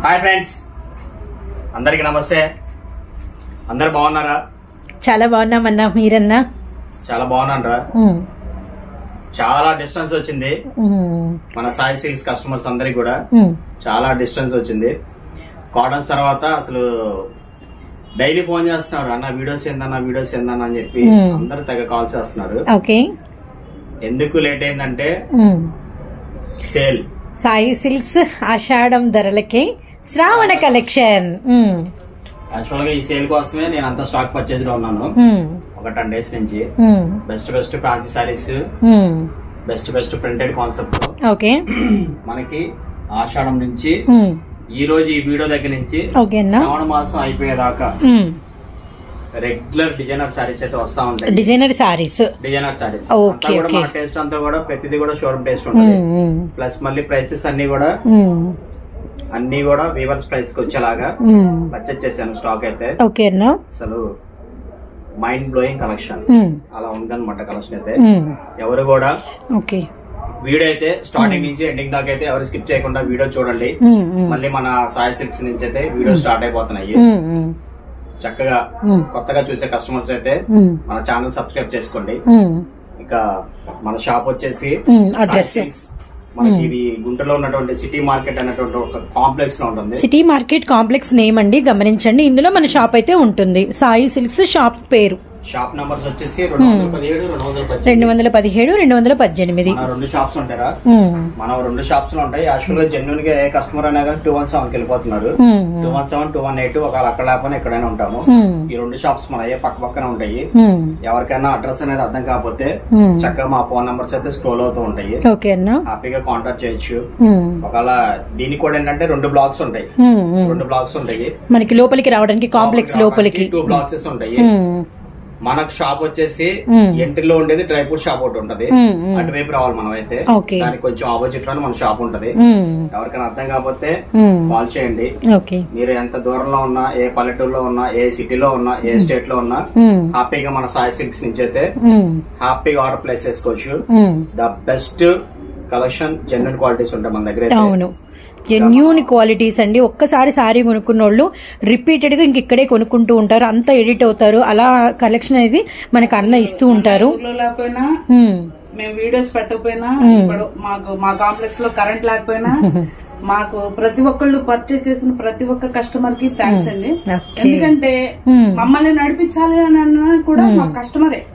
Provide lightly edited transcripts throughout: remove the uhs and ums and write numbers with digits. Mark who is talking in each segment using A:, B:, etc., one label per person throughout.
A: Hi friends, అందరికి నమస్తే. అందరు బాగున్నారా?
B: చాలా బాగున్నామన్నా, మీరన్నా?
A: చాలా బాగున్నారా? చాలా డిస్టెన్స్ వచ్చింది మన సాయి సిల్క్స్ కస్టమర్స్ అందరికి కూడా. చాలా డిస్టెన్స్ వచ్చింది. కాటన్స్ తర్వాత అసలు డైలీ ఫోన్ చేస్తున్నారు, అన్న వీడియోస్ ఏందన్నా అని చెప్పి అందరు తెగ కాల్ చేస్తున్నారు.
B: ఓకే,
A: ఎందుకు లేట్ అయిందంటే సేల్
B: సాయి సిల్క్స్ ఆషాఢం ధరలకి శ్రావణ కలెక్షన్.
A: యాక్చువల్ గా ఈ సేల్ కోసమే నేను అంతా స్టాక్ పర్చేజ్ లో ఉన్నాను ఒక 10 days నుంచి. Best fancy saris, best printed concept.
B: Okay,
A: మనకి ఆషాఢం నుంచి ఈ రోజు ఈ వీడియో దగ్గర నుంచి శ్రావణ మాసం అయిపోయేదాకా రెగ్యులర్ డిజైనర్ సారీస్ అయితే వస్తా ఉంటాయి. డిజైనర్ సారీస్ కూడా మన టేస్ట్ అంతా కూడా ప్రతిదీ కూడా షోరూమ్ టేస్ట్ ఉంటుంది. ప్లస్ మళ్ళీ ప్రైసెస్ అన్ని కూడా వీవర్స్ ప్రైస్ కి వచ్చేలాగా పర్చేజ్ చేశాను స్టాక్ అయితే. అసలు మైండ్ బ్లోయింగ్ కలెక్షన్ అలా ఉందన్నమాట కలెక్షన్ అయితే. ఎవరు కూడా వీడియో అయితే స్టార్టింగ్ నుంచి ఎండింగ్ దాకా అయితే ఎవరు స్కిప్ చేయకుండా వీడియో చూడండి. మళ్ళీ మన సాయి సిల్క్స్ నుంచి అయితే వీడియో స్టార్ట్ అయిపోతున్నాయి. చక్కగా కొత్తగా చూసే కస్టమర్స్ అయితే మన ఛానల్ సబ్స్క్రైబ్ చేసుకోండి. ఇక మన షాప్ వచ్చేసి మనకి ఇది గుంటూరులో ఉన్నటువంటి సిటీ మార్కెట్ అనేటువంటి ఒక కాంప్లెక్స్ లో ఉంటుంది.
B: సిటీ మార్కెట్ కాంప్లెక్స్ నేమ్ అండి, గమనించండి. ఇందులో మన షాప్ అయితే ఉంటుంది. సాయి సిల్క్స్ షాప్ పేరు.
A: షాప్ నంబర్స్ వచ్చేసి 217,
B: 218.
A: రెండు షాప్స్ ఉంటారా? మనం 2 షాప్స్ లో ఉంటాయి. యాక్చువల్ గా జెన్యున్ గా ఏ కస్టమర్ అయినా కానీ 217 కి వెళ్ళిపోతున్నారు. 217, 218 ఒకవేళ అక్కడ లేకపోయినా ఎక్కడైనా ఉంటాము. ఈ 2 షాప్స్ మన పక్క పక్కన ఉంటాయి. ఎవరికైనా అడ్రస్ అనేది అర్థం కాకపోతే చక్కగా మా ఫోన్ నంబర్స్ అయితే స్క్రోల్ అవుతూ ఉంటాయి. హ్యాపీగా కాంటాక్ట్ చేయొచ్చు. ఒకవేళ దీనికి కూడా ఏంటంటే 2 బ్లాక్స్ ఉంటాయి. 2 బ్లాక్స్ ఉంటాయి
B: మనకి లోపలికి రావడానికి. కాంప్లెక్స్ లోపలికి
A: 2 బ్లాక్స్ ఉంటాయి. మనకు షాప్ వచ్చేసి ఎంట్రీలో ఉండేది డ్రై ఫ్రూట్ షాప్ ఒకటి ఉంటది. అటువైపు రావాలి మనం అయితే. దానికి కొంచెం ఆపోజిట్ లోనే మన షాప్ ఉంటది. ఎవరికైనా అర్థం కాకపోతే కాల్ చేయండి. మీరు ఎంత దూరంలో ఉన్నా, ఏ పల్లెటూరులో ఉన్నా, ఏ సిటీలో ఉన్నా, ఏ స్టేట్ లో ఉన్నా హ్యాపీగా మన సాయి సిల్క్స్ నుంచి అయితే హ్యాపీగా ఆర్డర్ ప్లేస్ చేసుకోవచ్చు. The best collection, genuine qualities ఉంటాయి మన దగ్గర.
B: జెన్యూన్ క్వాలిటీస్ అండి. ఒక్కసారి సారీ కొనుక్కున్న వాళ్ళు రిపీటెడ్ గా ఇక్కడే కొనుక్కుంటూ ఉంటారు. అంతా ఎడిట్ అవుతారు. అలా కలెక్షన్ అనేది మనకు అన్న ఇస్తూ ఉంటారు.
C: మేము వీడియోస్ పెట్టకపోయినా, ఇప్పుడు మా కాంప్లెక్స్ లో కరెంట్ లేకపోయినా మాకు ప్రతి ఒక్కళ్ళు పర్చేజ్ చేసిన ప్రతి ఒక్క కస్టమర్ కి థ్యాంక్స్ అండి. ఎందుకంటే మమ్మల్ని నడిపించాలి అని కూడా మా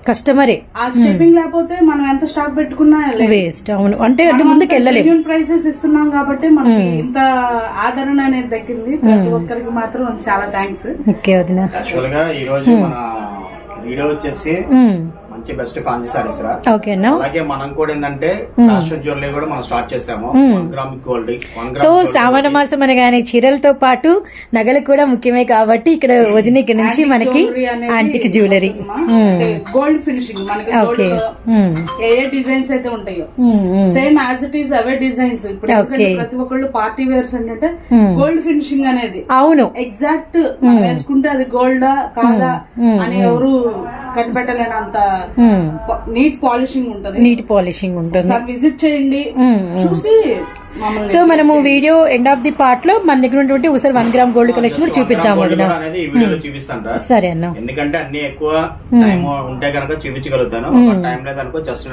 C: కస్టమరే. ఆ స్టెప్పింగ్ లేకపోతే మనం ఎంత స్టాక్ పెట్టుకున్నా
B: వేస్ట్. అవును, అంటే ముందుకు వెళ్ళలేదు.
C: ప్రైసెస్ ఇస్తున్నాం కాబట్టి మనకి ఇంత ఆదరణ అనేది దక్కింది. ప్రతి ఒక్కరికి మాత్రం చాలా థ్యాంక్స్.
A: యాక్చువల్ గా ఈ రోజు మన వీడియో వచ్చేసి మంచి బెస్ట్ ఫ్యాన్సీ సారీస్ రా. అలాగే మనం కూడా ఏంటంటే ఫ్యాషన్ జ్యువెలరీ కూడా మనం స్టార్ట్ చేసాము. 1 గ్రామ్ గోల్డ్.
B: సో శ్రావణ మాసం అనగానే చీరలతో పాటు నగలు కూడా ముఖ్యమే కాబట్టి ఇక్కడ వదిన నుంచి మనకి యాంటిక్ జ్యువెలరీ,
C: గోల్డ్ ఫినిషింగ్, మనకి ఏ డిజైన్స్ అయితే ఉంటాయో same as it is away designs. ఇప్పుడు ప్రతి ఒక్కళ్ళు పార్టీ వేర్స్ ఏంటంటే గోల్డ్ ఫినిషింగ్ అనేది అవును ఎగ్జాక్ట్ వేసుకుంటే అది గోల్డా కాదా అని ఎవరు కనిపెట్టలేనంత నీట్ పాలిషింగ్ ఉంటుంది. సార్ విజిట్ చేయండి, చూసి.
B: సో మనము video end of the part లో మన దగ్గర ఉన్నటువంటి ఉసర్ 1 గ్రామ్ గోల్డ్ కలెక్షన్ కూడా చూపిద్దాము.
A: చూపిస్తాను
B: సరే అన్న,
A: ఎందుకంటే అన్ని ఎక్కువ టైం ఉంటే కనుక చూపించగలుగుతాను. టైం లేదనుకో జస్ట్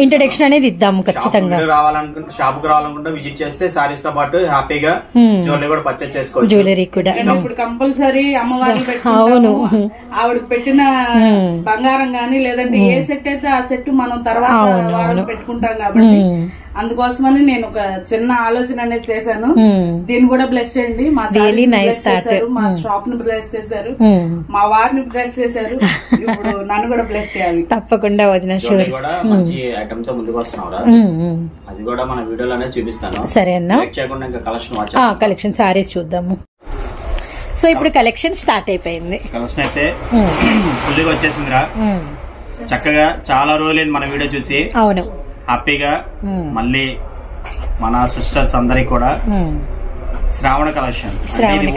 B: ఇంట్రడక్షన్ అనేది ఇద్దాము ఖచ్చితంగా.
A: రావాలనుకుంటే షాప్ కు రావాలనుకుంటే విజిట్ చేస్తే సారీస్ తో పాటు హ్యాపీగా జ్యువెలరీ కూడా పర్చేజ్ చేసుకోవచ్చు.
B: జ్యువెలరీ కూడా
C: ఇప్పుడు కంపల్సరీ అమ్మవారిని పెట్టుకుంటాము. ఆవిడకి పెట్టిన బంగారం గానీ లేదంటే ఏ సెట్ అయితే ఆ సెట్ మనం తర్వాత పెట్టుకుంటాం కాబట్టి అందుకోసమని నేను ఒక చిన్న ఆలోచన అనేది చేశాను. దీన్ని కూడా బ్లెస్ చేయండి. మా మా షాప్ ని బ్లెస్ చేశారు, మా వారిని బ్లెస్ చేశారు. ఇప్పుడు నన్ను కూడా బ్లెస్ చేయాలి.
B: తప్పకుండా వదిన.
A: మంచి ఐటమ్ తో ముందుకు వస్తున్నారా, అది కూడా మన వీడియోలోనే చూపిస్తాను.
B: సరే అన్న,
A: కలెక్షన్
B: సారీస్ చూద్దాము. సో ఇప్పుడు కలెక్షన్ స్టార్ట్ అయిపోయింది.
A: కలెక్షన్ అయితే ఫుల్ గా వచ్చేసిందిరా. చక్కగా చాలా రోజులైంది మన వీడియో చూసి.
B: అవును,
A: హ్యాపీగా మళ్ళీ మన సిస్టర్స్ అందరికి కూడా శ్రావణ కలెక్షన్,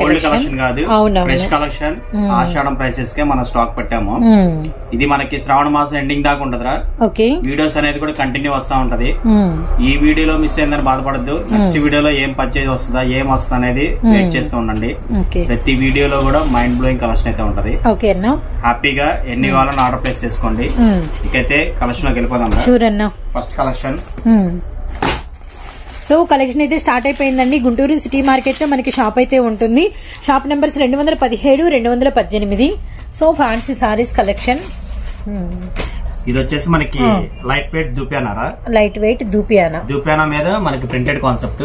A: ఓల్డ్ కలెక్షన్ కాదు, ఫ్రెష్ కలెక్షన్. ఆషాఢం ప్రైసెస్ కే మనం స్టాక్ పెట్టాము. ఇది మనకి శ్రావణ మాసం ఎండింగ్ దాకా ఉంటదిరా. వీడియోస్ అనేది కూడా కంటిన్యూ వస్తా ఉంటది. ఈ వీడియోలో మిస్ అయిందని బాధపడద్దు. నెక్స్ట్ వీడియోలో ఏం పర్చేజ్ వస్తుందా, ఏం వస్తుందా అనేది వెయిట్ చేస్తూ ఉండండి. ప్రతి వీడియోలో కూడా మైండ్ బ్లోయింగ్ కలెక్షన్ అయితే ఉంటది. హ్యాపీగా ఎన్ని కావాలని ఆర్డర్ ప్లేస్ చేసుకోండి. ఇకైతే కలెక్షన్ లోకి వెళ్ళిపోదాం. First collection.
B: సో కలెక్షన్ అయితే స్టార్ట్ అయిపోయిందండి. గుంటూరు సిటీ మార్కెట్ లో మనకి షాప్ అయితే ఉంటుంది. Shop numbers 217, 218. So fancy saris collection.
A: ఇది వచ్చేసి మనకి లైట్ వెయిట్ దూపియానా.
B: లైట్ వెయిట్ దూపియానా
A: మీద మనకి ప్రింటెడ్ కాన్సెప్ట్.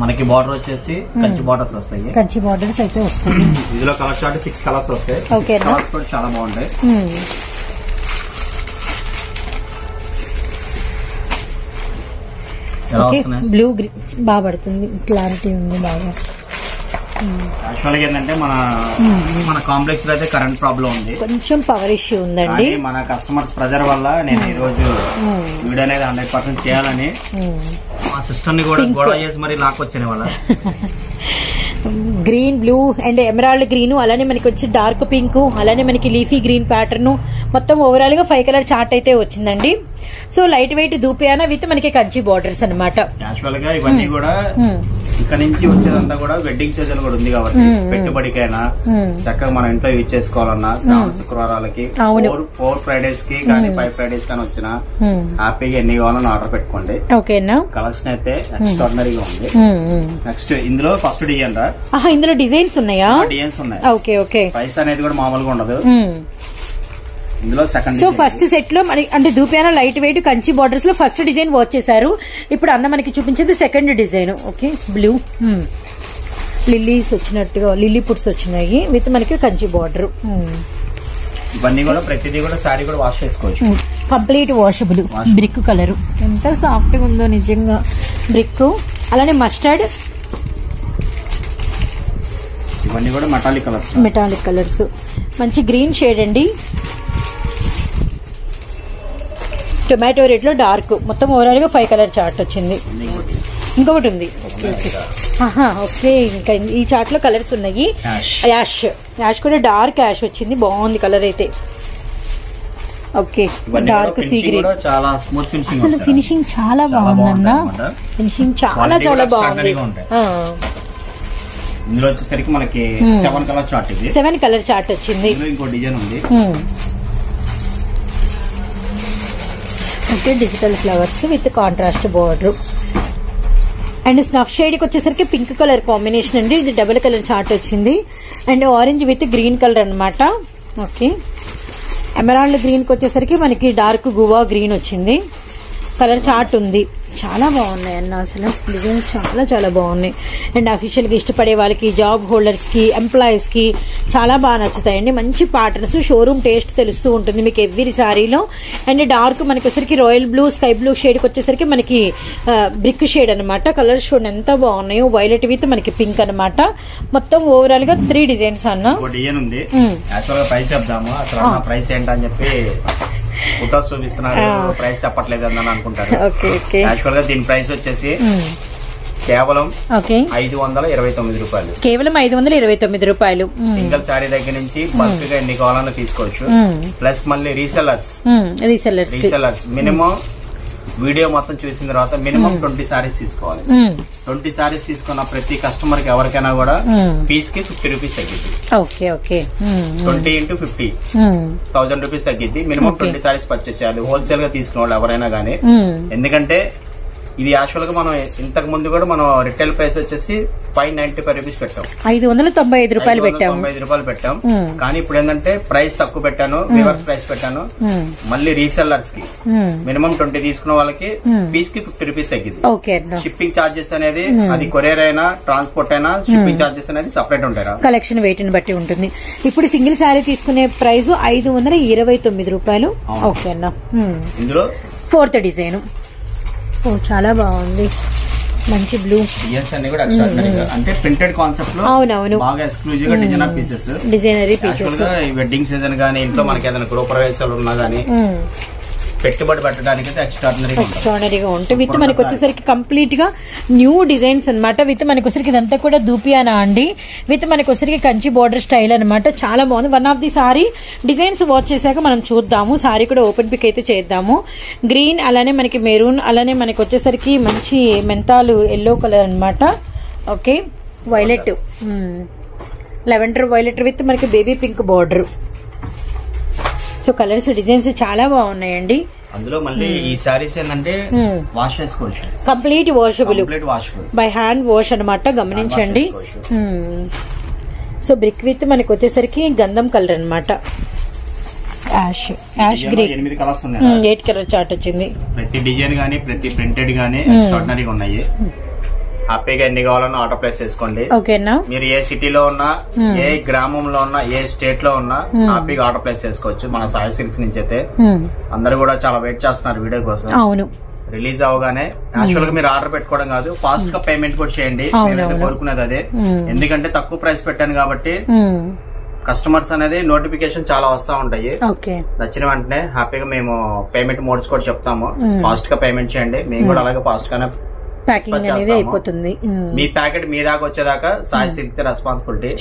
A: మనకి బార్డర్ వచ్చేసి కంచి బార్డర్స్ వస్తాయి.
B: కంచి బార్డర్స్ అయితే వస్తాయి.
A: ఇందులో కలర్ చార్ట్ 6 కలర్స్ వస్తాయి. కలర్స్ కూడా చాలా బాగుంటాయి.
B: బ్లూ గ్రీన్ బాగా పడుతుంది. క్లారిటీ ఉంది బాగా.
A: యాక్చువల్ గా ఏంటంటే మన కాంప్లెక్స్ లో అయితే కరెంట్ ప్రాబ్లం ఉంది.
B: కొంచెం పవర్ ఇష్యూ ఉందండి.
A: మన కస్టమర్స్ ప్రెజర్ వల్ల నేను ఈ రోజు వీడియో అనేది 100% చేయాలని మా సిస్టర్ ని కూడా గొడవ చేసి మరి లాక్కొచ్చాను వాళ్ళ.
B: Green, blue and emerald green, అలానే మనకి వచ్చి డార్క్ పింక్, అలానే మనకి లీఫీ గ్రీన్ ప్యాటర్న్, మొత్తం ఓవరాల్ గా 5 కలర్ చార్ట్ అయితే వచ్చిందండి. సో లైట్ వెయిట్ దూపియానా విత్ మనకి కంచి బార్డర్స్ అనమాట.
A: యాక్చువల్ గా ఇవన్నీ కూడా ఇక్కడ నుంచి వచ్చేదంతా కూడా వెడ్డింగ్ సీజన్ కూడా ఉంది కాబట్టి పెట్టుబడికైనా చక్కగా మనం ఇంట్లో యూజ్ చేసుకోవాలన్నా శుక్రవారాలకి 4 ఫ్రైడేస్ కి కానీ 5 ఫ్రైడేస్ కానీ వచ్చినా హ్యాపీగా ఎన్ని కావాలని ఆర్డర్ పెట్టుకోండి.
B: ఓకేనా.
A: కలెక్షన్ అయితే ఎక్స్ట్రాడినరీగా ఉంది. నెక్స్ట్ ఇందులో ఫస్ట్ డిజైన్ రా.
B: ఇందులో డిజైన్స్ ఉన్నాయా?
A: డిజైన్స్ ఉన్నాయి.
B: Okay okay.
A: ప్రైస్ అనేది కూడా మామూలుగా ఉండదు. ఇందులో సెకండ్.
B: సో ఫస్ట్ సెట్ లో మనకి అంటే దూపియానా లైట్ వెయిట్ కంచి బార్డర్స్ లో ఫస్ట్ డిజైన్ వాచ్ చేశారు. ఇప్పుడు అన్న మనకి చూపించేది second design. Okay, blue lilies వచ్చినట్టుగా లిల్లీ పుట్స్ వచ్చినాయి విత్ మనకి కంచి బార్డర్.
A: ఇవన్నీ కూడా ప్రతిదీ కూడా సారీ కూడా వాష్ చేసుకోవచ్చు.
B: Complete washable. బ్రిక్ కలర్ ఎంత సాఫ్ట్ గా ఉందో నిజంగా. బ్రిక్, అలానే మస్టర్డ్,
A: ఇవన్నీ కూడా మెటాలిక్
B: కలర్స్. మంచి గ్రీన్ షేడ్ అండి. టొమాటో రెడ్ లో డార్క్, మొత్తం ఓవరాల్ గా 5 కలర్ చార్ట్ వచ్చింది. ఇంకొకటి ఉంది. ఓకే, ఇంకా ఈ చార్ట్ లో కలర్స్ ఉన్నాయి. యాష్ కూడా డార్క్ యాష్ వచ్చింది. బాగుంది కలర్ అయితే. Okay, dark sea green. అసలు ఫినిషింగ్ చాలా బాగుందన్న. ఫినిషింగ్ చాలా చాలా బాగుంది.
A: ఇందులో వచ్చేసరికి మనకి 7 కలర్ చార్ట్. ఇది
B: 7 కలర్ చార్ట్ వచ్చింది.
A: ఇంకో డిజైన్ ఉంది.
B: Okay, digital flowers with contrast border and snuff shade కి వచ్చేసరికి పింక్ కలర్ కాంబినేషన్ అండి. ఇది డబుల్ కలర్ చార్ట్ వచ్చింది and orange with green colour అనమాట. ఓకే, ఎమరాల్డ్ గ్రీన్ కి వచ్చేసరికి మనకి డార్క్ గువా గ్రీన్ వచ్చింది. కలర్ చార్ట్ ఉంది. చాలా బాగున్నాయి అన్న. అసలు డిజైన్స్ చాలా చాలా బాగున్నాయి అండ్ అఫీషియల్ గా ఇష్టపడే వాళ్ళకి, జాబ్ హోల్డర్స్ కి, ఎంప్లాయీస్ కి చాలా బాగా నచ్చుతాయండి. మంచి ప్యాటర్న్స్, షోరూమ్ టేస్ట్ తెలుస్తూ ఉంటుంది మీకు ఎవ్రీ సారీలో. అండ్ డార్క్ మనకి వచ్చేసరికి royal blue, sky blue shade కి వచ్చేసరికి మనకి బ్రిక్ షేడ్ అనమాట. కలర్స్ చూడండి ఎంత బాగున్నాయో. వైలెట్ విత్ మనకి పింక్ అనమాట. మొత్తం ఓవరాల్ గా 3 డిజైన్స్ అన్న.
A: ప్రైస్ చెప్దాము అసలు ప్రైస్ ఏంటని చెప్పి ఫోటోస్ చూపిస్తున్నారు, ప్రైస్ చెప్పట్లేదు అని అనుకుంటారు. యాక్చువల్ గా దీని ప్రైస్ వచ్చేసి కేవలం 529 రూపాయలు.
B: కేవలం 529 రూపాయలు.
A: సింగిల్ సారీ దగ్గర నుంచి బల్క్ గా ఎన్ని కావాలన్నా తీసుకోవచ్చు. ప్లస్ మళ్ళీ రీసెల్లర్స్ మినిమం వీడియో మొత్తం చూసిన తర్వాత మినిమం 20 సారీస్ తీసుకోవాలి. 20 సారీస్ తీసుకున్న ప్రతి కస్టమర్ కి ఎవరికైనా కూడా పీస్ కి 50 రూపీస్ తగ్గింది. 20 × 50 1000 రూపీస్ తగ్గింది. మినిమం 20 సారీస్ పర్చేస్ చేయాలి హోల్సేల్ గా తీసుకున్న వాళ్ళు ఎవరైనా గానీ. ఎందుకంటే ఇది యాక్చువల్ గా మనం ఇంతకు ముందు కూడా మనం రిటైల్ ప్రైస్ వచ్చేసి 595 రూపీస్ పెట్టాం.
B: 595 రూపాయలు
A: పెట్టాం. కానీ ఇప్పుడు ఏంటంటే ప్రైస్ తక్కువ పెట్టాను, రివర్స్ ప్రైస్ పెట్టాను. మళ్ళీ రీసెల్లర్స్ కి మినిమం 20 తీసుకున్న వాళ్ళకి పీస్ కి 50 రూపీస్ తగ్గింది. షిప్పింగ్ చార్జెస్ అనేది అది కొరియర్ అయినా ట్రాన్స్పోర్ట్ అయినా షిప్పింగ్ చార్జెస్ అనేది సపరేట్ ఉంటాయి.
B: కలెక్షన్ వెయిట్ ని బట్టి ఉంటుంది. ఇప్పుడు సింగిల్ శారీ తీసుకునే ప్రైస్ 529 రూపాయలు. ఓకే అన్న.
A: ఇందులో
B: 4th డిజైన్ చాలా బాగుంది. మంచి బ్లూ
A: డిజైన్స్ అన్ని కూడా అంటే ప్రింటెడ్ కాన్సెప్ట్ లో అవునవును బాగా ఎక్స్క్లూజివ్ గా డిజైనరీ పీసెస్. వెడ్డింగ్ సీజన్ గానీ ఇంట్లో మనకి ఏదైనా గృహప్రవేశాలు ఉన్నా గానీ పెట్టుబడి పెట్టడానికి
B: ఎక్స్ట్రాడనరీగా ఉంటాయి. విత్ మనకి వచ్చేసరికి కంప్లీట్ గా న్యూ డిజైన్స్ అన్నమాట. విత్ మనకి వచ్చేసరికి ఇదంతా కూడా దూపియానా అండి. విత్ మనకి వచ్చేసరికి కంచి బోర్డర్ స్టైల్ అనమాట. చాలా బాగుంది. One of the sorry designs watch చేశాక మనం చూద్దాము. సారీ కూడా ఓపెన్ పిక్ అయితే చేద్దాము. గ్రీన్, అలానే మనకి మెరూన్, అలానే మనకి వచ్చేసరికి మంచి మెంతాలు ఎల్లో కలర్ అనమాట. Okay, violet, lavender violet with మనకి baby pink border. So colours designs చాలా బాగున్నాయండి.
A: అందులో మళ్ళీ ఈ సారీస్ ఏంటంటే వాష్ చేసుకోవచ్చు,
B: complete washable, by hand wash అనమాట. గమనించండి. సో బ్రిక్ విత్ మనకి వచ్చేసరికి గంధం కలర్ అనమాట. యాష్ గ్రీన్
A: 8 కలర్స్ ఉన్నాయి.
B: 8 కలర్ చార్ట్ వచ్చింది.
A: ప్రతి డిజైన్ గానీ ప్రతి ప్రింటెడ్ గానీ ఎక్స్ట్రాడినరీగా ఉన్నాయి. హ్యాపీగా ఎన్ని కావాలన్నా ఆర్డర్ ప్లేస్ చేసుకోండి.
B: ఓకేనా,
A: మీరు ఏ సిటీలో ఉన్నా, ఏ గ్రామంలో ఉన్నా, ఏ స్టేట్ లో ఉన్నా హ్యాపీగా ఆర్డర్ ప్లేస్ చేసుకోవచ్చు. మన సాయి సిల్క్స్ నుంచి అయితే అందరు కూడా చాలా వెయిట్ చేస్తున్నారు వీడియో కోసం.
B: అవును,
A: రిలీజ్ అవగానే యాక్చువల్ గా మీరు ఆర్డర్ పెట్టుకోవడం కాదు, ఫాస్ట్ గా పేమెంట్ కూడా చేయండి. నేనైతే కోరుకునేది అదే. ఎందుకంటే తక్కువ ప్రైస్ పెట్టాను కాబట్టి కస్టమర్స్ అనేది నోటిఫికేషన్ చాలా వస్తా ఉంటాయి. నచ్చిన వెంటనే హ్యాపీగా మేము పేమెంట్ మోడ్స్ కూడా చెప్తాము. ఫాస్ట్ గా పేమెంట్ చేయండి. మేము కూడా అలాగే ఫాస్ట్ గానే
B: ప్యాకింగ్ అనేది అయిపోతుంది.
A: మీ ప్యాకెట్ మీ దాకా వచ్చేదాకా సాయి సిల్క్ రెస్పాన్సిబిలిటీ.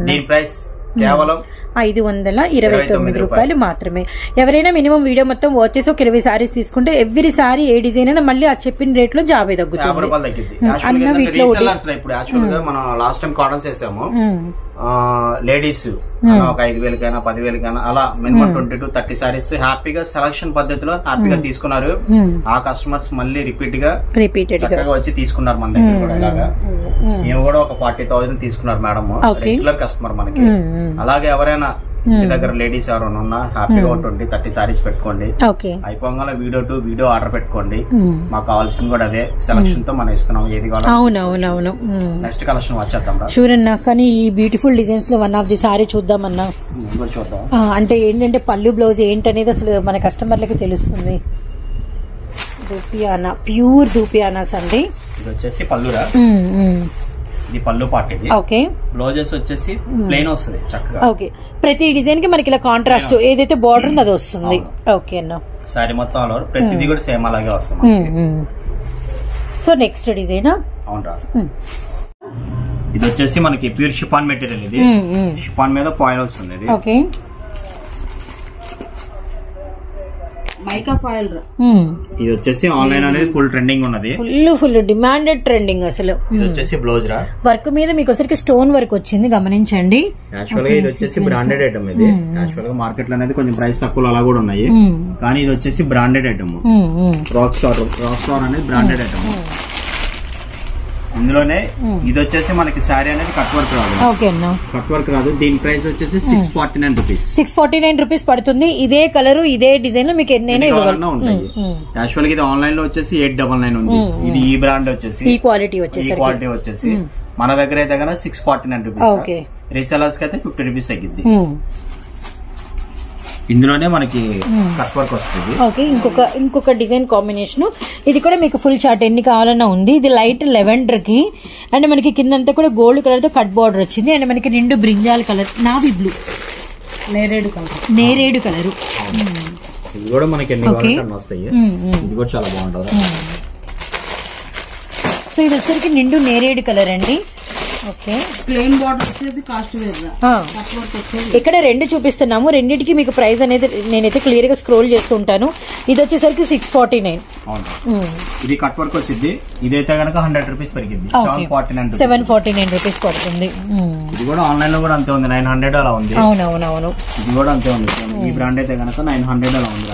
A: దీని ప్రైస్ కేవలం
B: 529 రూపాయలు మాత్రమే. ఎవరైనా మినిమం వీడియో మొత్తం వాచ్ చేసి ఒక 20 సారీస్ తీసుకుంటే ఎవ్రీ సారీ ఏ డిజైన్ అయినా మళ్ళీ ఆ చెప్పిన రేట్ లో 50 తగ్గుతుంది.
A: ఇప్పుడు యాక్చువల్ గా మనం లాస్ట్ టైం కాటన్స్ వేసాము. లేడీస్ ఒక 5,000కైనా 10,000కైనా అలా మినిమం 20 to 30 సారీస్ హ్యాపీగా సెలక్షన్ పద్ధతిలో హ్యాపీగా తీసుకున్నారు. ఆ కస్టమర్స్ మళ్ళీ రిపీటెడ్ వచ్చి తీసుకున్నారు మన దగ్గర కూడా. ఇలాగా మేము కూడా ఒక 40,000 తీసుకున్నారు మేడం, రెగ్యులర్ కస్టమర్ మనకి. అలాగే ఎవరైనా మీ దగ్గర లేడీస్ ఎవరైనా ఉన్నా హ్యాపీగా 20-30 సారీస్ పెట్టుకోండి. అయిపోగానే వీడియో ఆర్డర్ పెట్టుకోండి. మాకు కావాల్సింది కూడా అదే సెలక్షన్ తో మనం ఇస్తున్నాం. ఏది కావాలి.
B: అవునవునవును.
A: నెక్స్ట్ కలెక్షన్ వచ్చేద్దాం.
B: షూర్ అన్నా. కానీ ఈ బ్యూటిఫుల్ డిజైన్స్ లో వన్ ఆఫ్ ది సారీ చూద్దామన్నా.
A: చూద్దాం.
B: అంటే ఏంటంటే పళ్ళు బ్లౌజ్ ఏంటనేది అసలు మన కస్టమర్లకి తెలుస్తుంది. దూపియానా, ప్యూర్ దూపియానాస్ అండి.
A: ఇది వచ్చేసి పళ్ళురా. ఇది పళ్ళు పార్ట్. ఇది
B: ఓకే.
A: బ్లౌజెస్ వచ్చేసి ప్లెయిన్ వస్తుంది చక్కగా.
B: ఓకే, ప్రతి డిజైన్ కి మనకి ఇలా కాంట్రాస్ట్ ఏదైతే బార్డర్ ఉందో అది వస్తుంది. ఓకే అన్న.
A: సారీ మొత్తం ఆల్ ఓవర్ ప్రతిదీ కూడా సేమ్ అలాగే వస్తుంది.
B: సో నెక్స్ట్ డిజైన్
A: అవునరా. ఇది వచ్చేసి మనకి ప్యూర్ షిఫాన్ మెటీరియల్. ఇది షిఫాన్ మీద ఫాయిల్ వస్తుంది. ఇది
B: ఓకే.
C: Mica foil.
A: ఇది వచ్చేసి ఆన్లైన్ అనేది ఫుల్ ట్రెండింగ్ ఉన్నది.
B: ఫుల్ డిమాండెడ్ ట్రెండింగ్ అసలు.
A: ఇది వచ్చేసి బ్లౌజ్ రా.
B: వర్క్ మీద మీకు వచ్చరికి స్టోన్ వర్క్ వచ్చింది, గమనించండి.
A: యాక్చువల్ గా ఇది వచ్చేసి బ్రాండెడ్ ఐటమ్. ఇది యాక్చువల్ గా మార్కెట్ లో అనేది కొంచెం ప్రైస్ తక్కువ అలా కూడా ఉన్నాయి, కానీ ఇది వచ్చేసి బ్రాండెడ్ ఐటమ్. రాక్ స్టార్ అనేది బ్రాండెడ్ ఐటమ్. ఇందులోనే ఇది వచ్చేసి మనకి శారీ అనేది కట్ వర్క్ రాదు. కట్ వర్క్ రాదు. దీని ప్రైస్ వచ్చేసి 649 రూపీస్.
B: 649 రూపీస్ పడుతుంది. ఇదే కలర్ ఇదే డిజైన్ లో మీకు ఎన్నైనా
A: ఉంటాయి. యాక్చువల్ గా ఇది ఆన్లైన్ లో వచ్చేసి 899 ఉంది. ఇది ఈ బ్రాండ్ వచ్చేసి
B: ఈ క్వాలిటీ
A: వచ్చేసి మన దగ్గర అయితే కనుక 649 రూపీస్. రీసెలర్స్ కి అయితే 50 రూపీస్ తగ్గింది. ఇందులోనే మనకి కట్ వర్క్ వస్తుంది.
B: ఓకే. ఇంకొక డిజైన్ కాంబినేషన్. ఇది కూడా మీకు ఫుల్ చార్ట్ ఎన్ని కావాలన్నా ఉంది. ఇది లైట్ లెవెండర్ కి అండ్ మనకి కిందంతా కూడా గోల్డ్ కలర్ తో కట్ బార్డర్ వచ్చింది. అండ్ మనకి నిండు బ్రింజాల్ కలర్, నావీ బ్లూ, నేరేడు కలర్.
A: ఇది కూడా మనకి ఎన్ని కావాలన్నా వస్తాయి. ఇది కూడా చాలా బాగుంటుంది.
B: సో ఇది వచ్చరికి నిండు నేరేడు కలర్ అండి. ఓకే.
C: ప్లెయిన్ బార్డర్ వచ్చేది కాస్ట్ వేరు.
B: ఇక్కడ 2 చూపిస్తున్నాము. రెండింటికి మీకు ప్రైస్ అనేది నేనైతే క్లియర్ గా స్క్రోల్ చేస్తుంటాను. ఇది వచ్చేసరికి 649.
A: ఇది కట్ వర్క్ వచ్చింది. ఇదైతే కనుక 100 రూపీస్ పెరిగింది.
B: 749 రూపీస్ పడుతుంది.
A: ఇది కూడా ఆన్లైన్ లో కూడా అంతే ఉంది. 900 అలా ఉంది.
B: అవునవునవును.
A: ఇది కూడా అంతే ఉంది. ఈ బ్రాండ్ అయితే కనుక 900 అలా ఉంది.